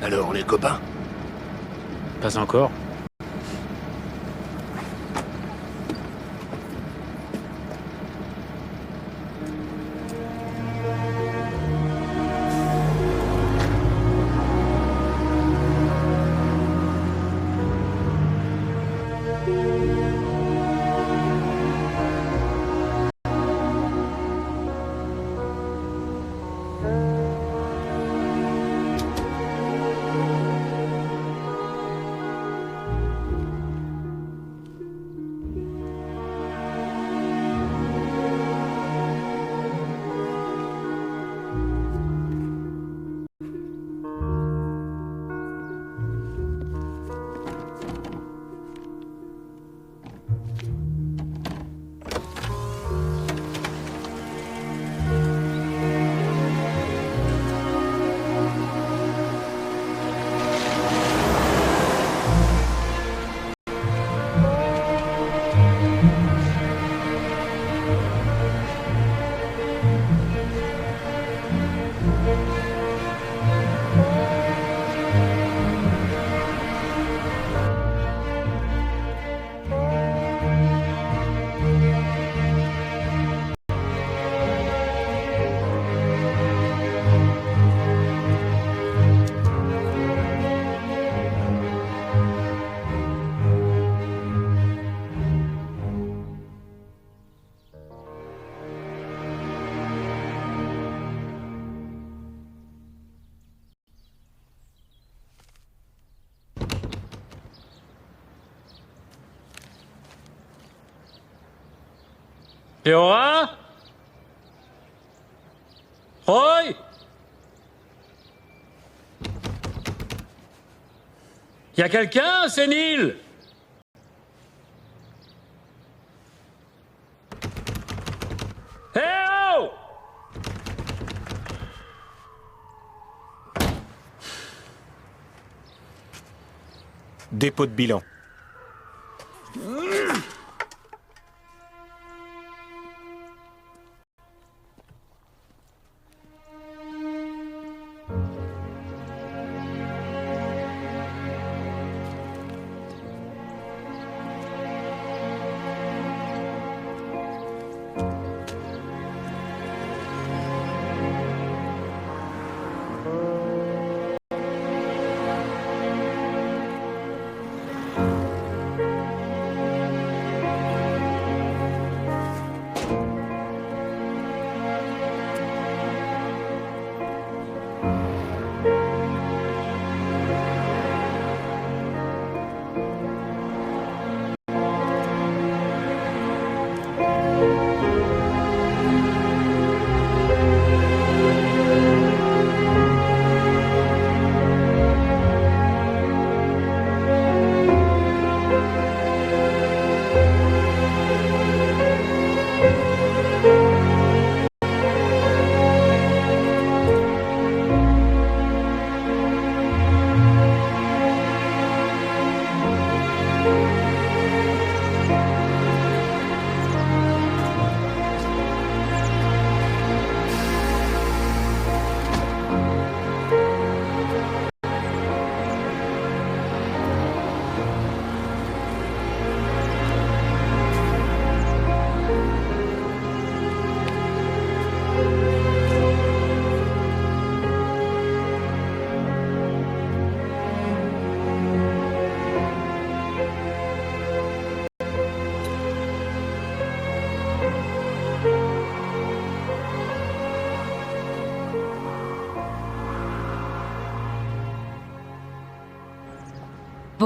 S11: Alors, on est copains?
S1: Pas encore. Théora? Roy? Y a quelqu'un, c'est Neil? Eh oh!
S2: Dépôt de bilan.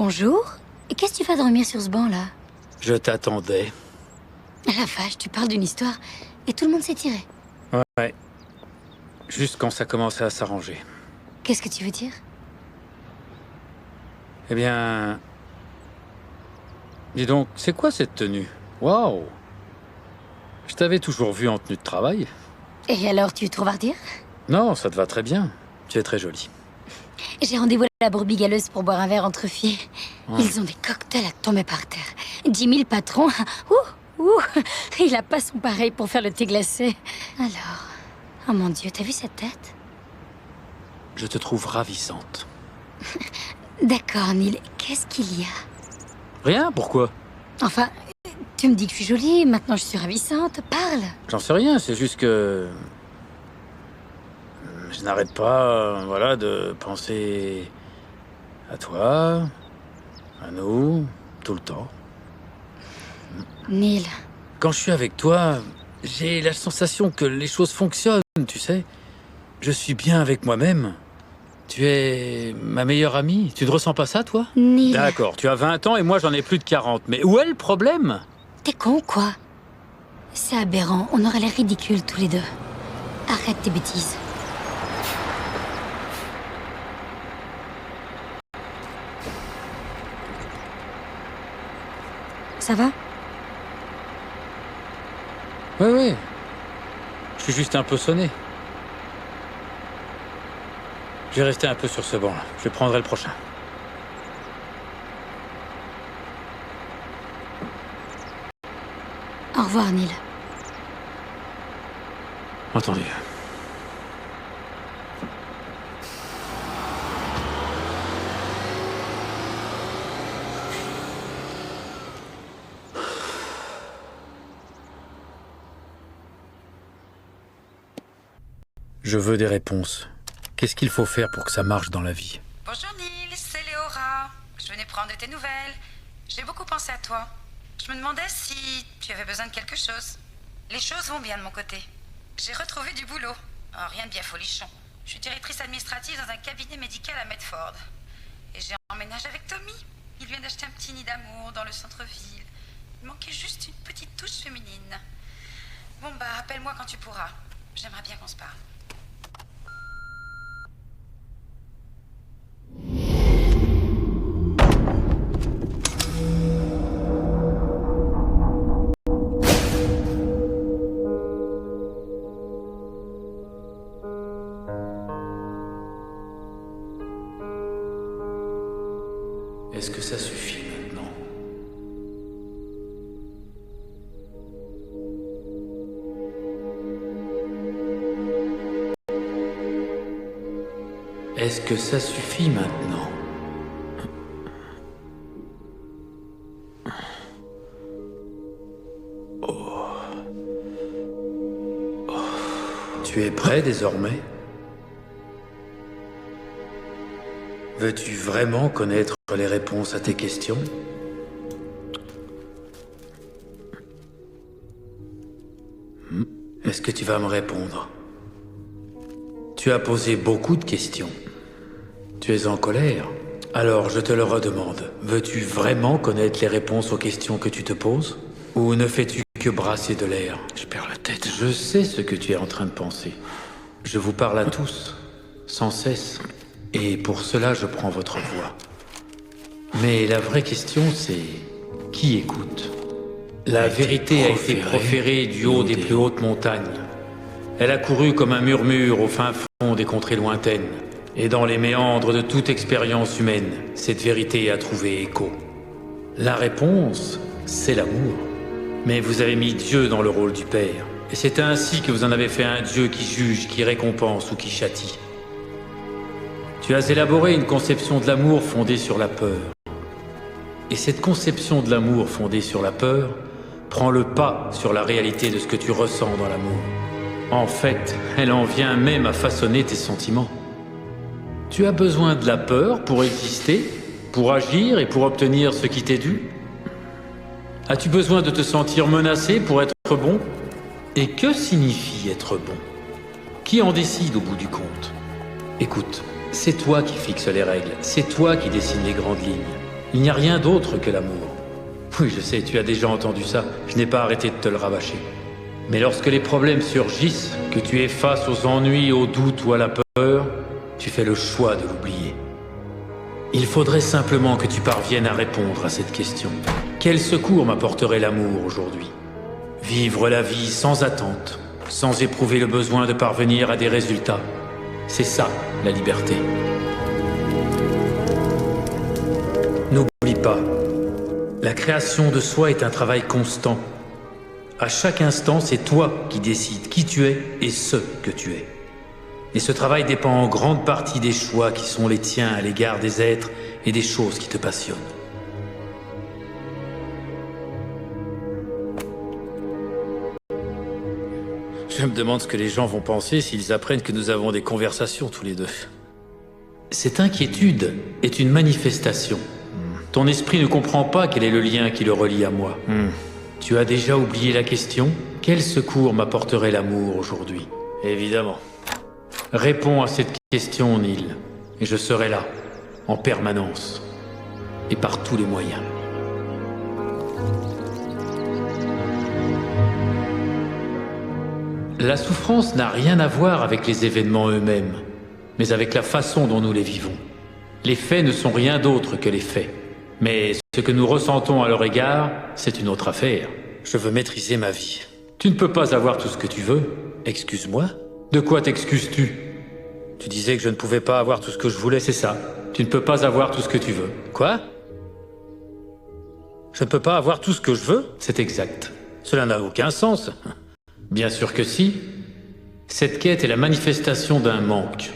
S15: Bonjour. Qu'est-ce que tu vas dormir sur ce banc, là?
S1: Je t'attendais.
S15: La vache, tu parles d'une histoire et tout le monde s'est tiré.
S1: Ouais. Juste quand ça commençait à s'arranger.
S15: Qu'est-ce que tu veux dire?
S1: Eh bien... Dis donc, c'est quoi cette tenue? Waouh! Je t'avais toujours vu en tenue de travail.
S15: Et alors, tu trouves à redire?
S1: Non, ça te va très bien. Tu es très jolie.
S15: J'ai rendez-vous à la brebis galeuse pour boire un verre entre filles.
S1: Ouais.
S15: Ils ont des cocktails à tomber par terre. 10 000 patrons. Ouh, il a pas son pareil pour faire le thé glacé. Alors... Oh mon Dieu, t'as vu cette tête?
S1: Je te trouve ravissante.
S15: D'accord, Neil. Qu'est-ce qu'il y a?
S1: Rien, pourquoi?
S15: Enfin, tu me dis que je suis jolie, maintenant je suis ravissante. Parle.
S1: J'en sais rien, c'est juste que... Je n'arrête pas, voilà, de penser à toi, à nous, tout le temps.
S15: Neil.
S1: Quand je suis avec toi, j'ai la sensation que les choses fonctionnent, tu sais. Je suis bien avec moi-même. Tu es ma meilleure amie. Tu ne ressens pas ça, toi?
S15: Neil.
S1: D'accord, tu as 20 ans et moi j'en ai plus de 40. Mais où est le problème?
S15: T'es con ou quoi? C'est aberrant, on aurait l'air ridicules tous les deux. Arrête tes bêtises. Ça va?
S1: Oui. Je suis juste un peu sonné. Je vais rester un peu sur ce banc-là. Je prendrai le prochain.
S15: Au revoir, Neil.
S1: Entendu. Je veux des réponses. Qu'est-ce qu'il faut faire pour que ça marche dans la vie?
S7: Bonjour Neil, c'est Léora. Je venais prendre de tes nouvelles. J'ai beaucoup pensé à toi. Je me demandais si tu avais besoin de quelque chose. Les choses vont bien de mon côté. J'ai retrouvé du boulot. Oh, rien de bien folichon. Je suis directrice administrative dans un cabinet médical à Medford. Et j'ai emménagé avec Tommy. Il vient d'acheter un petit nid d'amour dans le centre-ville. Il manquait juste une petite touche féminine. Bon bah, appelle-moi quand tu pourras. J'aimerais bien qu'on se parle.
S1: Est-ce que ça suffit maintenant? Est-ce que ça suffit maintenant? Tu es prêt désormais? Veux-tu vraiment connaître les réponses à tes questions? Est-ce que tu vas me répondre? Tu as posé beaucoup de questions. Tu es en colère? Alors je te le redemande. Veux-tu vraiment connaître les réponses aux questions que tu te poses? Ou ne fais-tu que brasser de l'air? Je perds la tête. Je sais ce que tu es en train de penser. Je vous parle à tous, sans cesse. Et pour cela, je prends votre voix. Mais la vraie question, c'est... qui écoute? La vérité a été proférée du haut des plus hautes montagnes. Elle a couru comme un murmure au fin fond des contrées lointaines. Et dans les méandres de toute expérience humaine, cette vérité a trouvé écho. La réponse, c'est l'amour. Mais vous avez mis Dieu dans le rôle du Père. Et c'est ainsi que vous en avez fait un Dieu qui juge, qui récompense ou qui châtie. Tu as élaboré une conception de l'amour fondée sur la peur. Et cette conception de l'amour fondée sur la peur prend le pas sur la réalité de ce que tu ressens dans l'amour. En fait, elle en vient même à façonner tes sentiments. Tu as besoin de la peur pour exister, pour agir et pour obtenir ce qui t'est dû? As-tu besoin de te sentir menacé pour être bon? Et que signifie être bon? Qui en décide au bout du compte? Écoute, c'est toi qui fixes les règles, c'est toi qui dessines les grandes lignes. Il n'y a rien d'autre que l'amour. Oui, je sais, tu as déjà entendu ça. Je n'ai pas arrêté de te le rabâcher. Mais lorsque les problèmes surgissent, que tu es face aux ennuis, aux doutes ou à la peur, tu fais le choix de l'oublier. Il faudrait simplement que tu parviennes à répondre à cette question. Quel secours m'apporterait l'amour aujourd'hui? Vivre la vie sans attente, sans éprouver le besoin de parvenir à des résultats. C'est ça, la liberté. N'oublie pas, la création de soi est un travail constant. À chaque instant, c'est toi qui décides qui tu es et ce que tu es. Et ce travail dépend en grande partie des choix qui sont les tiens à l'égard des êtres et des choses qui te passionnent. Je me demande ce que les gens vont penser s'ils apprennent que nous avons des conversations tous les deux. Cette inquiétude est une manifestation. Ton esprit ne comprend pas quel est le lien qui le relie à moi. Tu as déjà oublié la question? Quel secours m'apporterait l'amour aujourd'hui? Évidemment. Réponds à cette question, Neil, et je serai là, en permanence, et par tous les moyens. La souffrance n'a rien à voir avec les événements eux-mêmes, mais avec la façon dont nous les vivons. Les faits ne sont rien d'autre que les faits. Mais ce que nous ressentons à leur égard, c'est une autre affaire. Je veux maîtriser ma vie. Tu ne peux pas avoir tout ce que tu veux. Excuse-moi? De quoi t'excuses-tu? Tu disais que je ne pouvais pas avoir tout ce que je voulais, c'est ça. Tu ne peux pas avoir tout ce que tu veux. Quoi? Je ne peux pas avoir tout ce que je veux? C'est exact. Cela n'a aucun sens. Bien sûr que si. Cette quête est la manifestation d'un manque.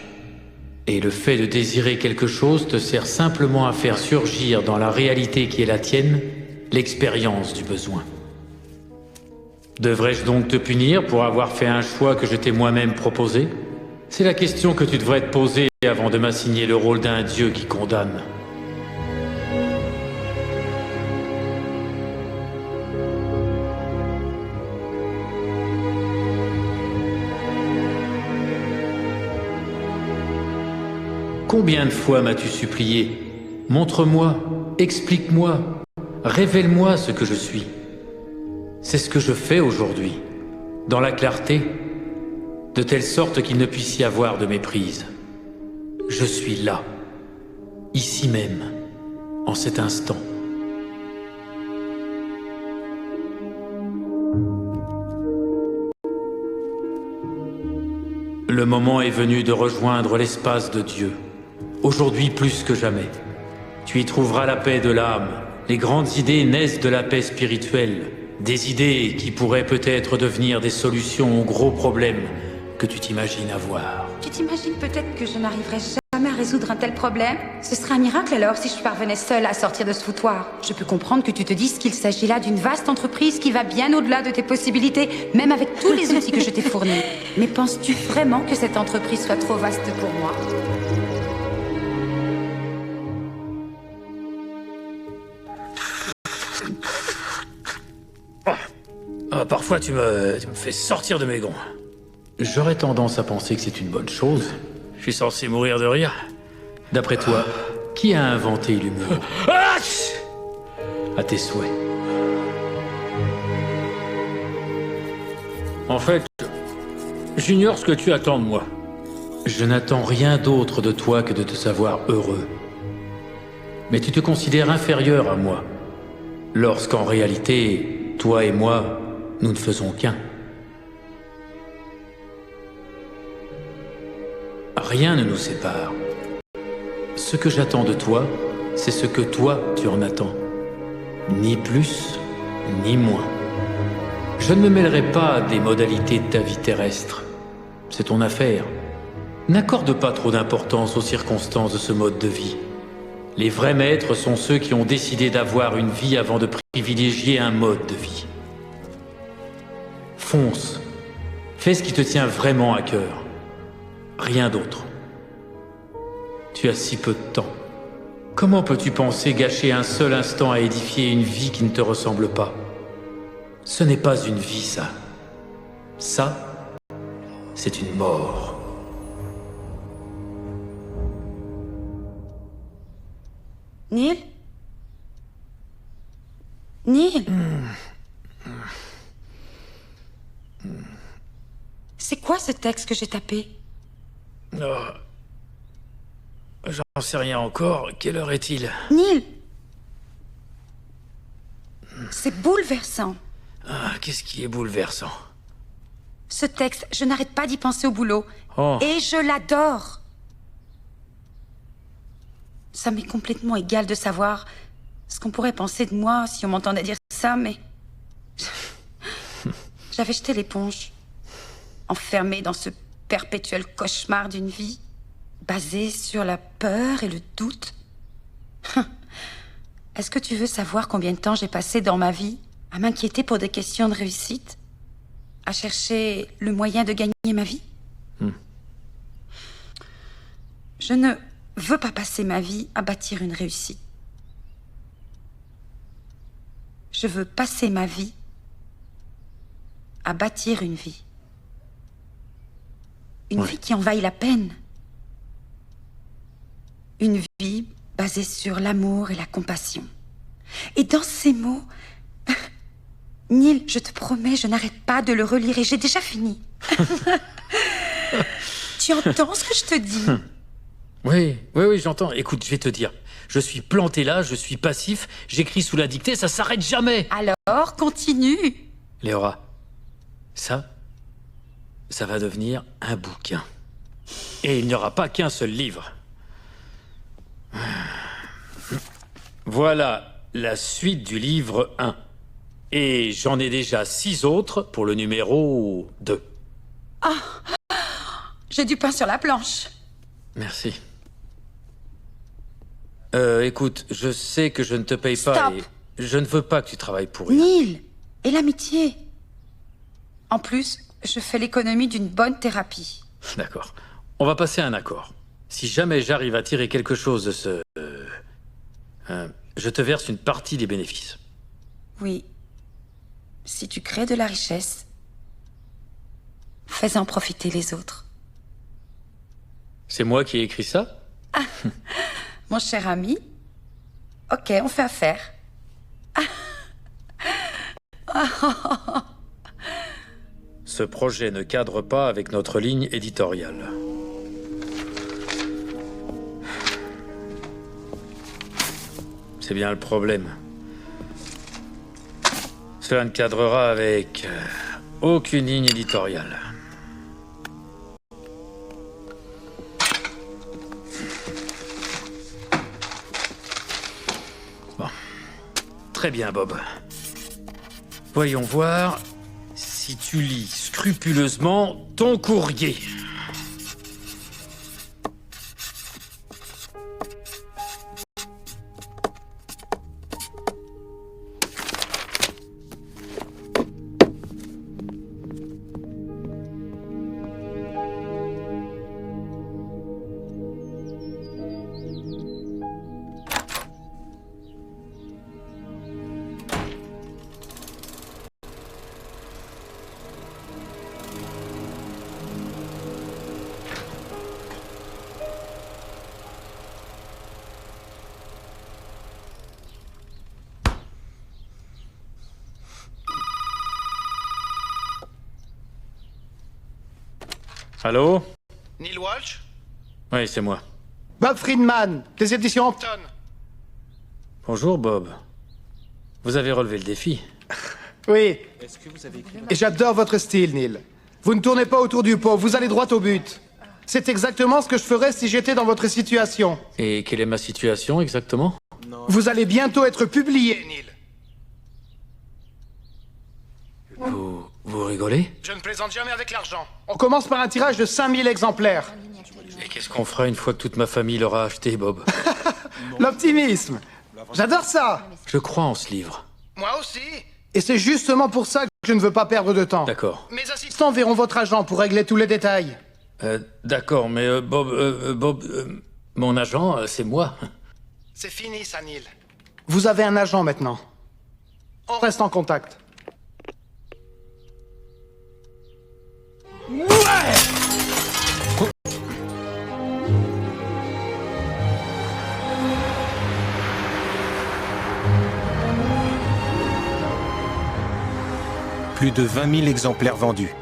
S1: Et le fait de désirer quelque chose te sert simplement à faire surgir dans la réalité qui est la tienne, l'expérience du besoin. Devrais-je donc te punir pour avoir fait un choix que je t'ai moi-même proposé? C'est la question que tu devrais te poser avant de m'assigner le rôle d'un dieu qui condamne. Combien de fois m'as-tu supplié? Montre-moi, explique-moi, révèle-moi ce que je suis. C'est ce que je fais aujourd'hui, dans la clarté, de telle sorte qu'il ne puisse y avoir de méprise. Je suis là, ici même, en cet instant. Le moment est venu de rejoindre l'espace de Dieu. Aujourd'hui plus que jamais. Tu y trouveras la paix de l'âme. Les grandes idées naissent de la paix spirituelle. Des idées qui pourraient peut-être devenir des solutions aux gros problèmes que tu t'imagines avoir.
S7: Tu t'imagines peut-être que je n'arriverai jamais à résoudre un tel problème? Ce serait un miracle alors si je parvenais seule à sortir de ce foutoir. Je peux comprendre que tu te dises qu'il s'agit là d'une vaste entreprise qui va bien au-delà de tes possibilités, même avec tous les outils que je t'ai fournis. Mais penses-tu vraiment que cette entreprise soit trop vaste pour moi?
S1: Parfois tu me fais sortir de mes gonds. J'aurais tendance à penser que c'est une bonne chose. Je suis censé mourir de rire. D'après toi, qui a inventé l'humour? À tes souhaits. En fait, j'ignore ce que tu attends de moi. Je n'attends rien d'autre de toi que de te savoir heureux. Mais tu te considères inférieur à moi, lorsqu'en réalité, toi et moi, nous ne faisons qu'un. Rien ne nous sépare. Ce que j'attends de toi, c'est ce que toi, tu en attends. Ni plus, ni moins. Je ne me mêlerai pas des modalités de ta vie terrestre. C'est ton affaire. N'accorde pas trop d'importance aux circonstances de ce mode de vie. Les vrais maîtres sont ceux qui ont décidé d'avoir une vie avant de privilégier un mode de vie. Fonce. Fais ce qui te tient vraiment à cœur. Rien d'autre. Tu as si peu de temps. Comment peux-tu penser gâcher un seul instant à édifier une vie qui ne te ressemble pas? Ce n'est pas une vie, ça. Ça, c'est une mort.
S7: Neil? Neil. C'est quoi ce texte que j'ai tapé?
S1: Oh. J'en sais rien encore. Quelle heure est-il?
S7: Neil. C'est bouleversant.
S1: Ah, qu'est-ce qui est bouleversant?
S7: Ce texte, je n'arrête pas d'y penser au boulot.
S1: Oh.
S7: Et je l'adore. Ça m'est complètement égal de savoir ce qu'on pourrait penser de moi si on m'entendait dire ça, mais... J'avais jeté l'éponge. Enfermée dans ce perpétuel cauchemar d'une vie, basée sur la peur et le doute. Est-ce que tu veux savoir combien de temps j'ai passé dans ma vie à m'inquiéter pour des questions de réussite? À chercher le moyen de gagner ma vie? Je ne veux pas passer ma vie à bâtir une réussite. Je veux passer ma vie à bâtir une vie. Une vie qui en vaille la peine. Une vie basée sur l'amour et la compassion. Et dans ces mots, Neil, je te promets, je n'arrête pas de le relire et j'ai déjà fini. Tu entends ce que je te dis?
S1: Oui, j'entends. Écoute, je vais te dire. Je suis planté là, je suis passif, j'écris sous la dictée, ça s'arrête jamais.
S7: Alors, continue.
S1: Léora, ça va devenir un bouquin. Et il n'y aura pas qu'un seul livre. Voilà la suite du livre 1. Et j'en ai déjà 6 autres pour le numéro 2.
S7: Ah, j'ai du pain sur la planche.
S1: Merci. Écoute, je sais que je ne te paye pas
S7: Stop.
S1: et je ne veux pas que tu travailles pour rien.
S7: Neil, et l'amitié. En plus, je fais l'économie d'une bonne thérapie.
S1: D'accord. On va passer à un accord. Si jamais j'arrive à tirer quelque chose de ce... je te verse une partie des bénéfices.
S7: Oui. Si tu crées de la richesse, fais-en profiter les autres.
S1: C'est moi qui ai écrit ça?
S7: Mon cher ami, ok, on fait affaire.
S1: Ce projet ne cadre pas avec notre ligne éditoriale. C'est bien le problème. Cela ne cadrera avec aucune ligne éditoriale. Bon. Très bien, Bob. Voyons voir si tu lis scrupuleusement ton courrier. Allô?
S5: Neil Walsh?
S1: Oui, c'est moi.
S5: Bob Friedman, des éditions Hampton.
S1: Bonjour, Bob. Vous avez relevé le défi.
S5: Oui. Et j'adore votre style, Neil. Vous ne tournez pas autour du pot, vous allez droit au but. C'est exactement ce que je ferais si j'étais dans votre situation.
S1: Et quelle est ma situation, exactement?
S5: Vous allez bientôt être publié, Neil.
S1: Vous rigolez?
S5: Je ne plaisante jamais avec l'argent. On commence par un tirage de 5000 exemplaires.
S1: Et qu'est-ce qu'on fera une fois que toute ma famille l'aura acheté, Bob?
S5: L'optimisme. J'adore ça.
S1: Je crois en ce livre.
S5: Moi aussi. Et c'est justement pour ça que je ne veux pas perdre de temps.
S1: D'accord.
S5: Mes assistants verront votre agent pour régler tous les détails.
S1: D'accord, mais Bob, mon agent, c'est moi.
S5: C'est fini, ça, Neil. Vous avez un agent maintenant. On reste en contact. Ouais!
S2: Plus de 20 000 exemplaires vendus.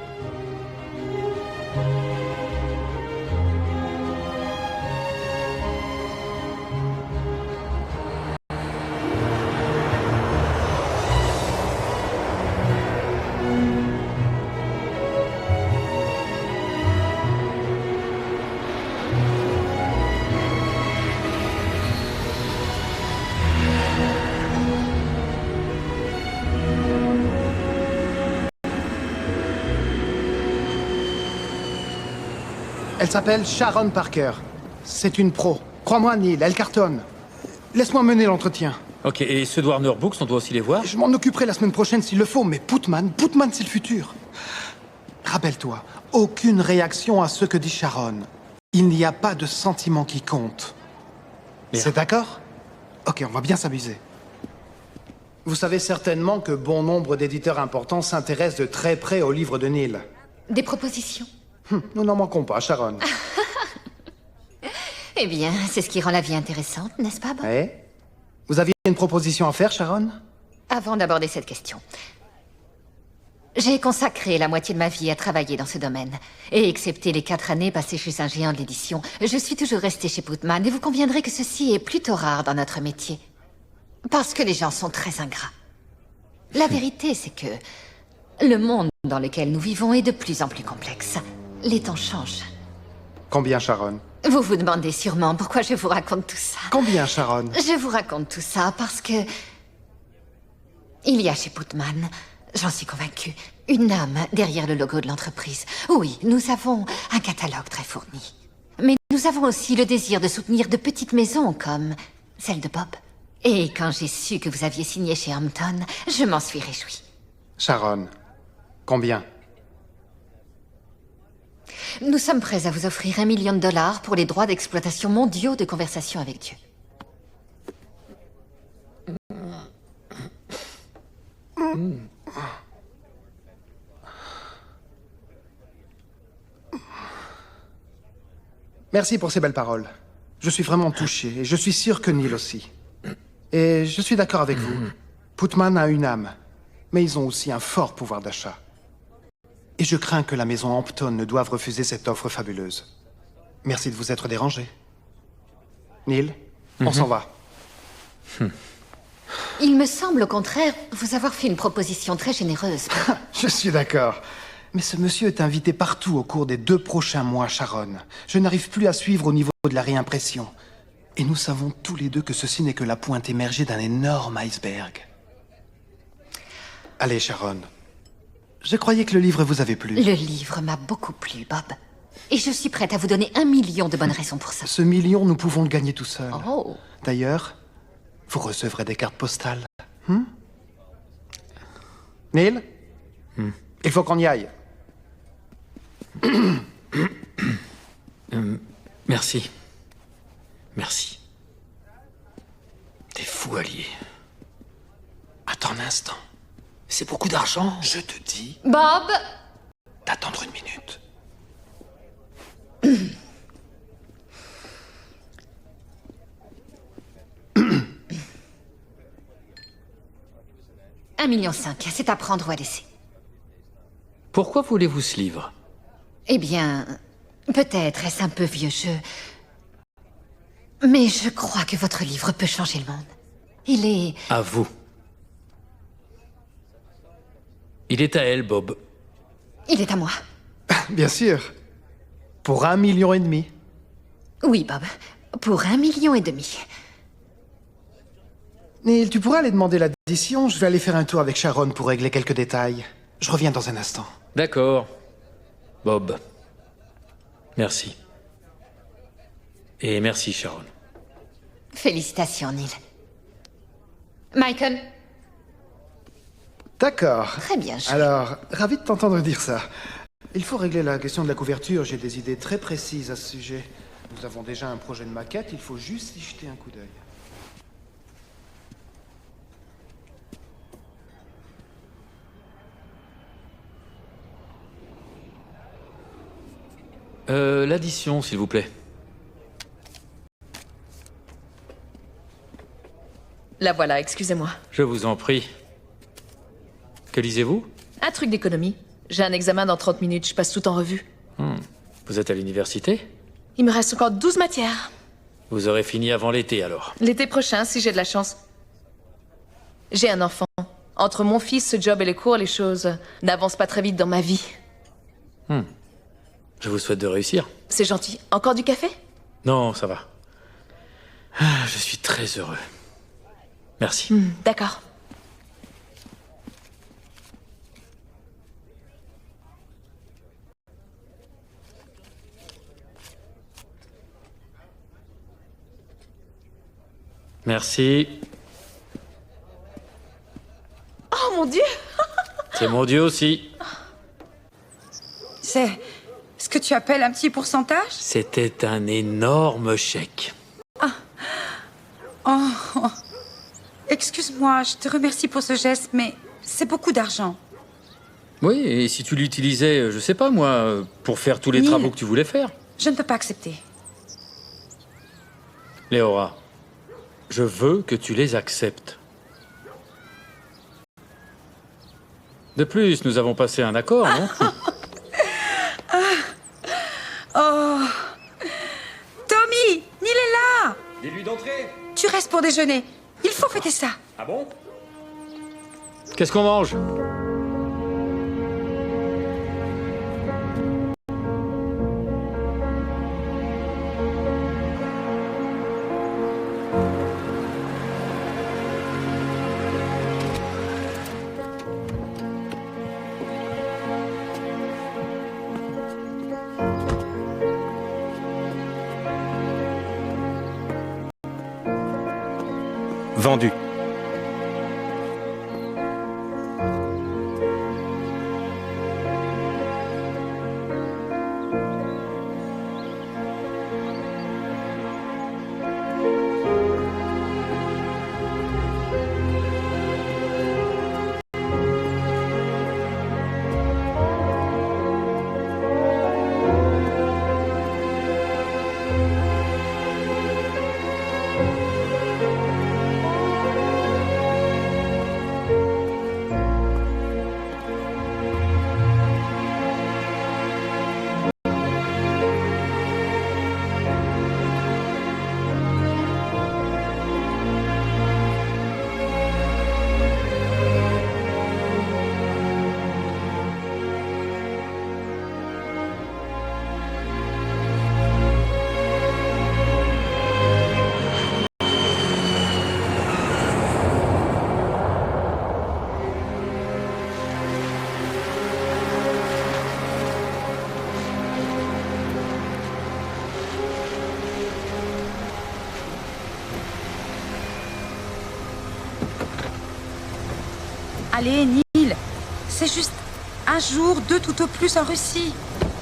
S5: Elle s'appelle Sharon Parker. C'est une pro. Crois-moi, Neil, elle cartonne. Laisse-moi mener l'entretien.
S1: Ok, et ceux de Warner Books, on doit aussi les voir?
S5: Je m'en occuperai la semaine prochaine s'il le faut, mais Putman, c'est le futur. Rappelle-toi, aucune réaction à ce que dit Sharon. Il n'y a pas de sentiment qui compte. C'est d'accord? Ok, on va bien s'amuser. Vous savez certainement que bon nombre d'éditeurs importants s'intéressent de très près au livre de Neil.
S3: Des propositions?
S5: Nous n'en manquons pas, Sharon.
S3: Eh bien, c'est ce qui rend la vie intéressante, n'est-ce pas, Bob?
S5: Eh? Vous aviez une proposition à faire, Sharon?
S3: Avant d'aborder cette question, j'ai consacré la moitié de ma vie à travailler dans ce domaine. Et excepté les 4 années passées chez un géant de l'édition, je suis toujours restée chez Putman, et vous conviendrez que ceci est plutôt rare dans notre métier. Parce que les gens sont très ingrats. La vérité, c'est que le monde dans lequel nous vivons est de plus en plus complexe. Les temps changent.
S5: Combien, Sharon?
S3: Vous vous demandez sûrement pourquoi je vous raconte tout ça.
S5: Combien, Sharon?
S3: Je vous raconte tout ça parce que... il y a chez Putman, j'en suis convaincue, une âme derrière le logo de l'entreprise. Oui, nous avons un catalogue très fourni. Mais nous avons aussi le désir de soutenir de petites maisons comme celle de Bob. Et quand j'ai su que vous aviez signé chez Hampton, je m'en suis réjouie.
S5: Sharon, combien?
S3: Nous sommes prêts à vous offrir $1 million pour les droits d'exploitation mondiaux de Conversation avec Dieu.
S5: Merci pour ces belles paroles. Je suis vraiment touché, et je suis sûr que Neil aussi. Et je suis d'accord avec vous. Putman a une âme, mais ils ont aussi un fort pouvoir d'achat. Et je crains que la maison Hampton ne doive refuser cette offre fabuleuse. Merci de vous être dérangé. Neil, on s'en va.
S3: Il me semble au contraire vous avoir fait une proposition très généreuse.
S5: Je suis d'accord. Mais ce monsieur est invité partout au cours des 2 prochains mois, Sharon. Je n'arrive plus à suivre au niveau de la réimpression. Et nous savons tous les deux que ceci n'est que la pointe émergée d'un énorme iceberg. Allez, Sharon. Je croyais que le livre vous avait plu.
S3: Le livre m'a beaucoup plu, Bob. Et je suis prête à vous donner $1 million de bonnes raisons pour ça.
S5: Ce million, nous pouvons le gagner tout seul.
S3: Oh.
S5: D'ailleurs, vous recevrez des cartes postales. Neil? Il faut qu'on y aille.
S1: Merci. Merci. T'es fou, allié.
S5: Attends un instant.
S1: C'est beaucoup d'argent.
S5: Je te dis
S3: Bob!
S5: d'attendre 1 minute.
S3: $1,5 million, c'est à prendre ou à laisser.
S1: Pourquoi voulez-vous ce livre?
S3: Eh bien, peut-être est-ce un peu vieux jeu. Mais je crois que votre livre peut changer le monde. Il est...
S1: À vous. Il est à elle, Bob.
S3: Il est à moi.
S5: Bien sûr. Pour $1,5 million.
S3: Oui, Bob. Pour $1,5 million.
S5: Neil, tu pourrais aller demander l'addition? Je vais aller faire un tour avec Sharon pour régler quelques détails. Je reviens dans un instant.
S1: D'accord. Bob. Merci. Et merci, Sharon.
S3: Félicitations, Neil. Michael?
S5: D'accord.
S3: Très bien joué.
S5: Alors, ravi de t'entendre dire ça. Il faut régler la question de la couverture. J'ai des idées très précises à ce sujet. Nous avons déjà un projet de maquette. Il faut juste y jeter un coup d'œil.
S1: L'addition, s'il vous plaît.
S8: La voilà, excusez-moi.
S1: Je vous en prie. Que lisez-vous?
S6: Un truc d'économie. J'ai un examen dans 30 minutes, je passe tout en revue.
S1: Vous êtes à l'université?
S6: Il me reste encore 12 matières.
S1: Vous aurez fini avant l'été, alors.
S6: L'été prochain, si j'ai de la chance. J'ai un enfant. Entre mon fils, ce job et les cours, les choses n'avancent pas très vite dans ma vie.
S1: Je vous souhaite de réussir.
S6: C'est gentil. Encore du café?
S1: Non, ça va. Je suis très heureux. Merci.
S6: D'accord.
S1: Merci.
S6: Oh mon Dieu!
S1: C'est mon Dieu aussi.
S7: C'est ce que tu appelles un petit pourcentage?
S1: C'était un énorme chèque.
S7: Oh, excuse-moi, je te remercie pour ce geste, mais c'est beaucoup d'argent.
S1: Oui, et si tu l'utilisais, je sais pas moi, pour faire tous les
S7: Neil.
S1: travaux que tu voulais faire.
S7: Je ne peux pas accepter.
S1: Léora, je veux que tu les acceptes. De plus, nous avons passé un accord, non?
S7: Oh, Tommy, Neil est là.
S4: Dis-lui d'entrer.
S7: Tu restes pour déjeuner. Il faut fêter ça.
S4: Ah bon?
S1: Qu'est-ce qu'on mange?
S2: Vendu.
S7: Allez, Neil, c'est juste un jour, 2 tout au plus en Russie.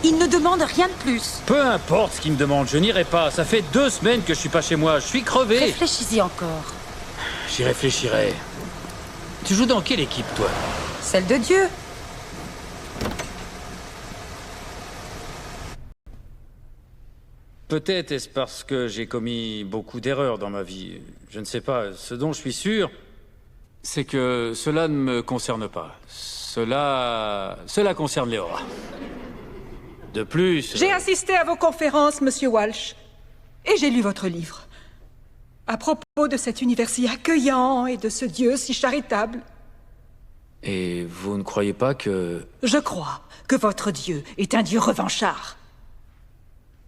S7: Il ne demande rien de plus.
S1: Peu importe ce qu'il me demande, je n'irai pas. Ça fait 2 semaines que je suis pas chez moi, je suis crevé.
S7: Réfléchis-y encore.
S1: J'y réfléchirai. Tu joues dans quelle équipe, toi?
S7: Celle de Dieu.
S1: Peut-être est-ce parce que j'ai commis beaucoup d'erreurs dans ma vie. Je ne sais pas. Ce dont je suis sûr, c'est que cela ne me concerne pas. Cela concerne Léora. De plus...
S16: J'ai assisté à vos conférences, Monsieur Walsh, et j'ai lu votre livre. À propos de cet univers si accueillant et de ce Dieu si charitable.
S1: Et vous ne croyez pas que...
S16: Je crois que votre Dieu est un Dieu revanchard.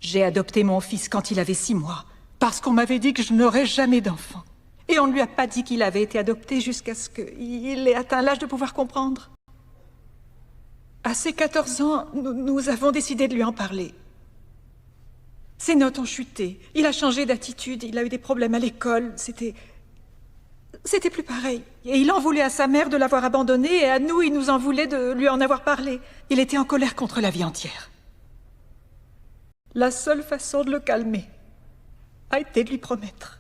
S16: J'ai adopté mon fils quand il avait 6 mois, parce qu'on m'avait dit que je n'aurais jamais d'enfant. Et on ne lui a pas dit qu'il avait été adopté jusqu'à ce qu'il ait atteint l'âge de pouvoir comprendre. À ses 14 ans, nous avons décidé de lui en parler. Ses notes ont chuté, il a changé d'attitude, il a eu des problèmes à l'école, c'était plus pareil. Et il en voulait à sa mère de l'avoir abandonné, et à nous, il nous en voulait de lui en avoir parlé. Il était en colère contre la vie entière. La seule façon de le calmer a été de lui promettre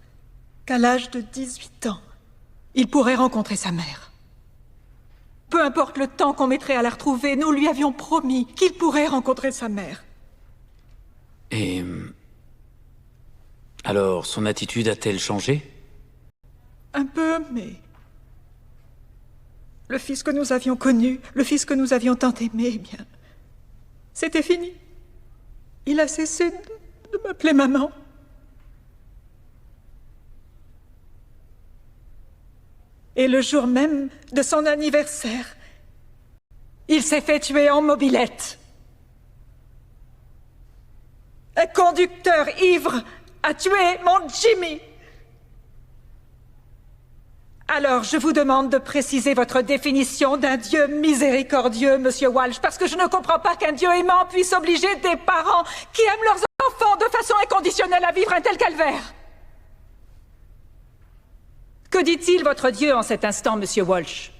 S16: qu'à l'âge de 18 ans, il pourrait rencontrer sa mère. Peu importe le temps qu'on mettrait à la retrouver, nous lui avions promis qu'il pourrait rencontrer sa mère.
S1: Et... alors, son attitude a-t-elle changé?
S16: Un peu, mais... le fils que nous avions connu, le fils que nous avions tant aimé, eh bien, c'était fini. Il a cessé de m'appeler maman. Et le jour même de son anniversaire, il s'est fait tuer en mobilette. Un conducteur ivre a tué mon Jimmy. Alors, je vous demande de préciser votre définition d'un Dieu miséricordieux, Monsieur Walsh, parce que je ne comprends pas qu'un Dieu aimant puisse obliger des parents qui aiment leurs enfants de façon inconditionnelle à vivre un tel calvaire. Que dit-il, votre Dieu, en cet instant, Monsieur Walsh?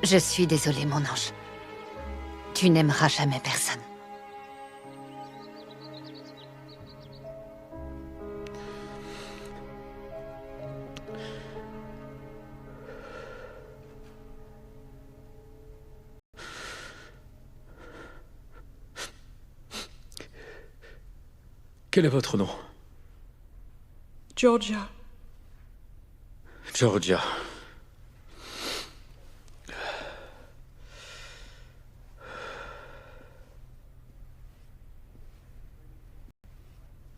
S3: Je suis désolée, mon ange. Tu n'aimeras jamais personne.
S1: Quel est votre nom?
S16: Georgia.
S1: Georgia.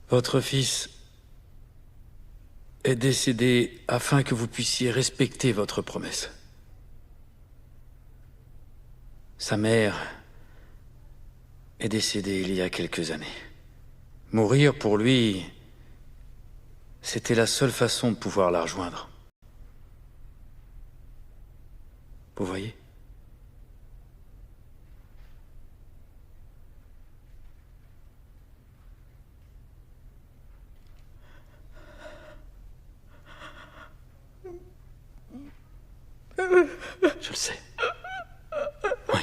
S1: Votre fils est décédé afin que vous puissiez respecter votre promesse. Sa mère est décédée il y a quelques années. Mourir pour lui, c'était la seule façon de pouvoir la rejoindre. Vous voyez ? Je le sais. Oui.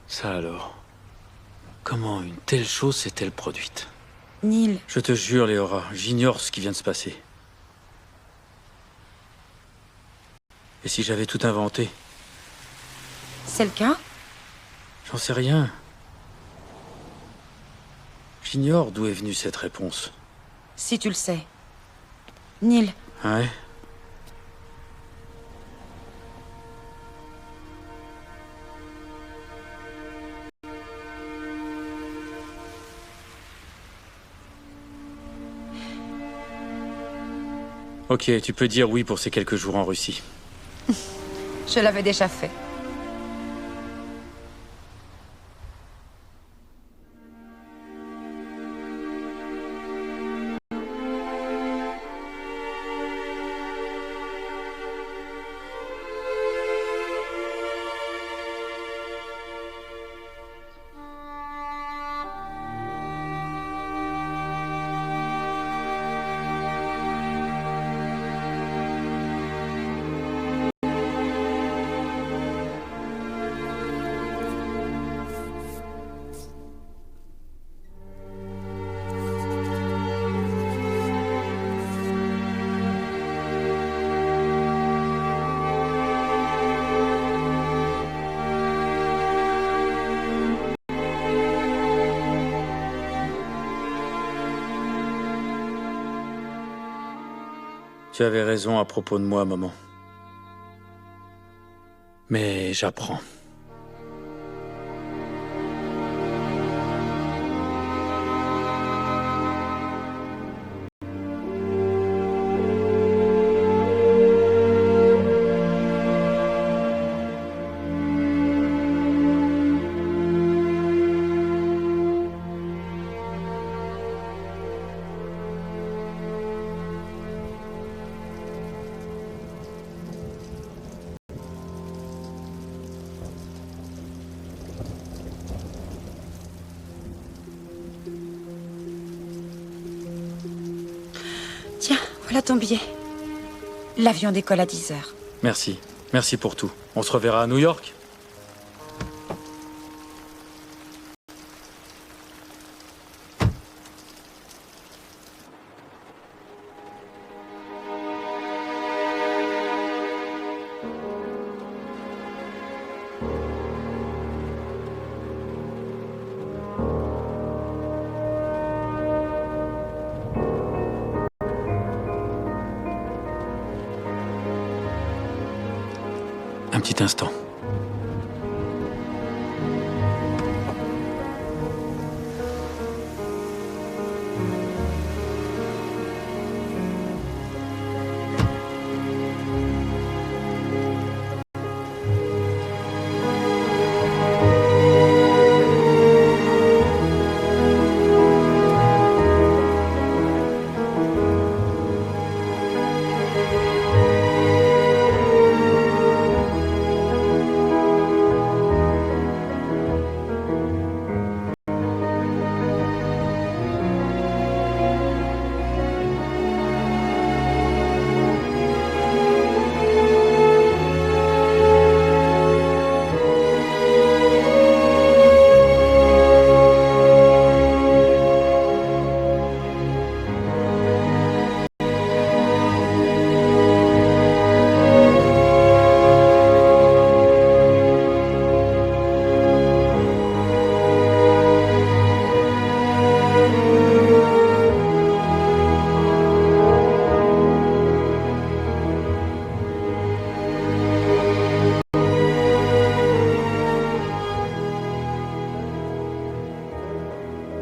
S1: Ça alors, comment une telle chose s'est-elle produite?
S15: Neil.
S1: Je te jure, Léora, j'ignore ce qui vient de se passer. Et si j'avais tout inventé?
S15: C'est le cas?
S1: J'en sais rien. J'ignore d'où est venue cette réponse.
S15: Si tu le sais. Neil.
S1: Ouais? Ok, tu peux dire oui pour ces quelques jours en Russie.
S15: Je l'avais déjà fait.
S1: Tu avais raison à propos de moi, maman. Mais j'apprends.
S7: Voilà ton billet. L'avion décolle à 10 heures.
S1: Merci. Merci pour tout. On se reverra à New York? Un petit instant.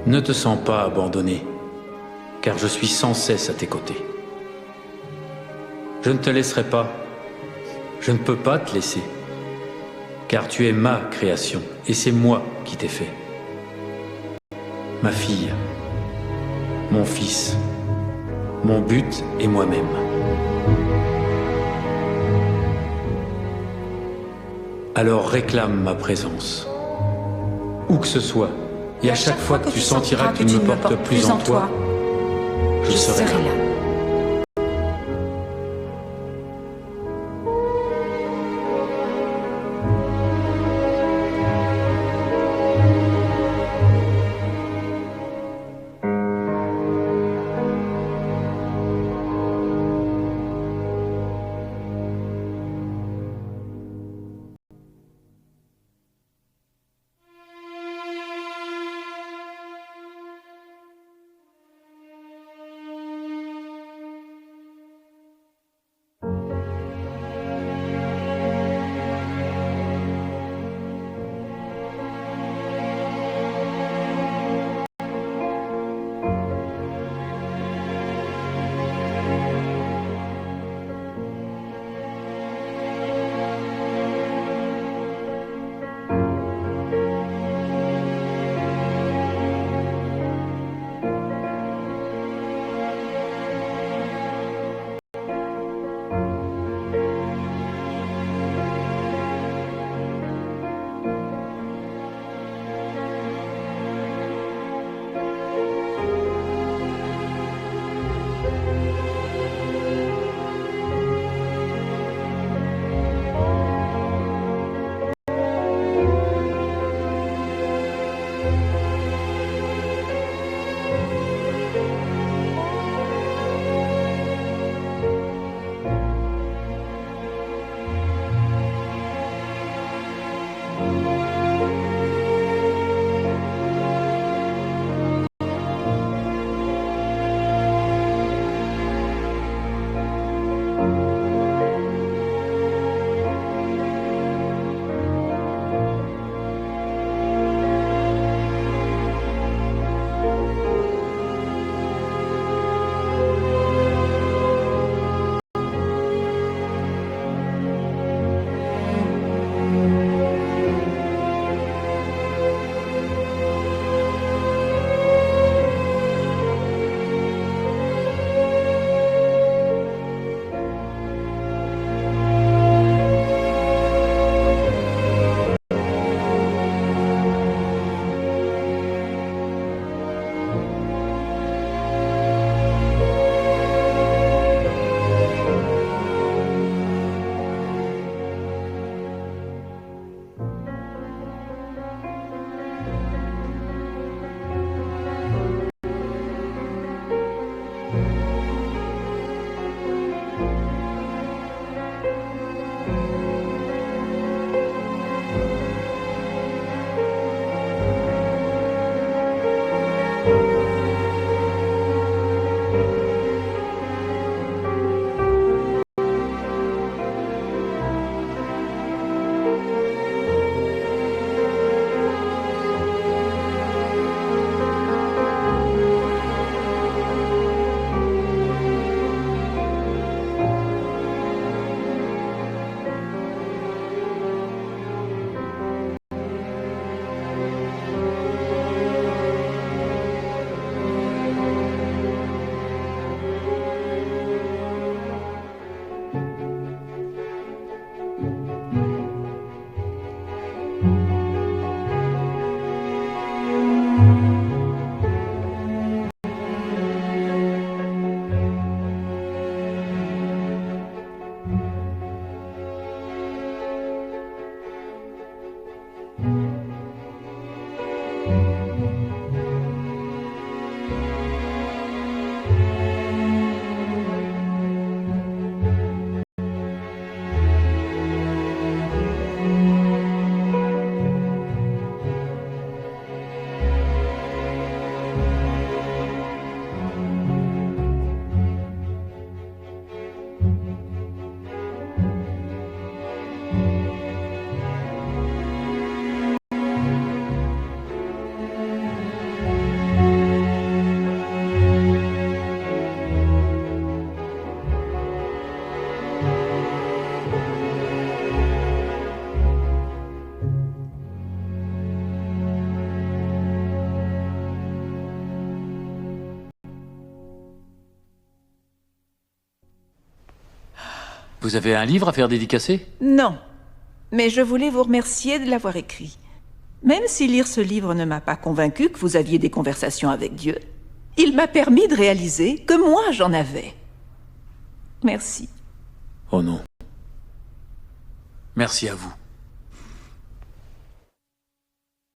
S1: Ne te sens pas abandonné, car je suis sans cesse à tes côtés. Je ne te laisserai pas. Je ne peux pas te laisser, car tu es ma création, et c'est moi qui t'ai fait. Ma fille, mon fils, mon but et moi-même. Alors réclame ma présence, où que ce soit. Et à chaque fois que tu sentiras que tu ne me portes plus en toi, je serai là. Vous avez un livre à faire dédicacer?
S6: Non. Mais je voulais vous remercier de l'avoir écrit. Même si lire ce livre ne m'a pas convaincu que vous aviez des conversations avec Dieu, il m'a permis de réaliser que moi j'en avais. Merci.
S1: Oh non. Merci à vous.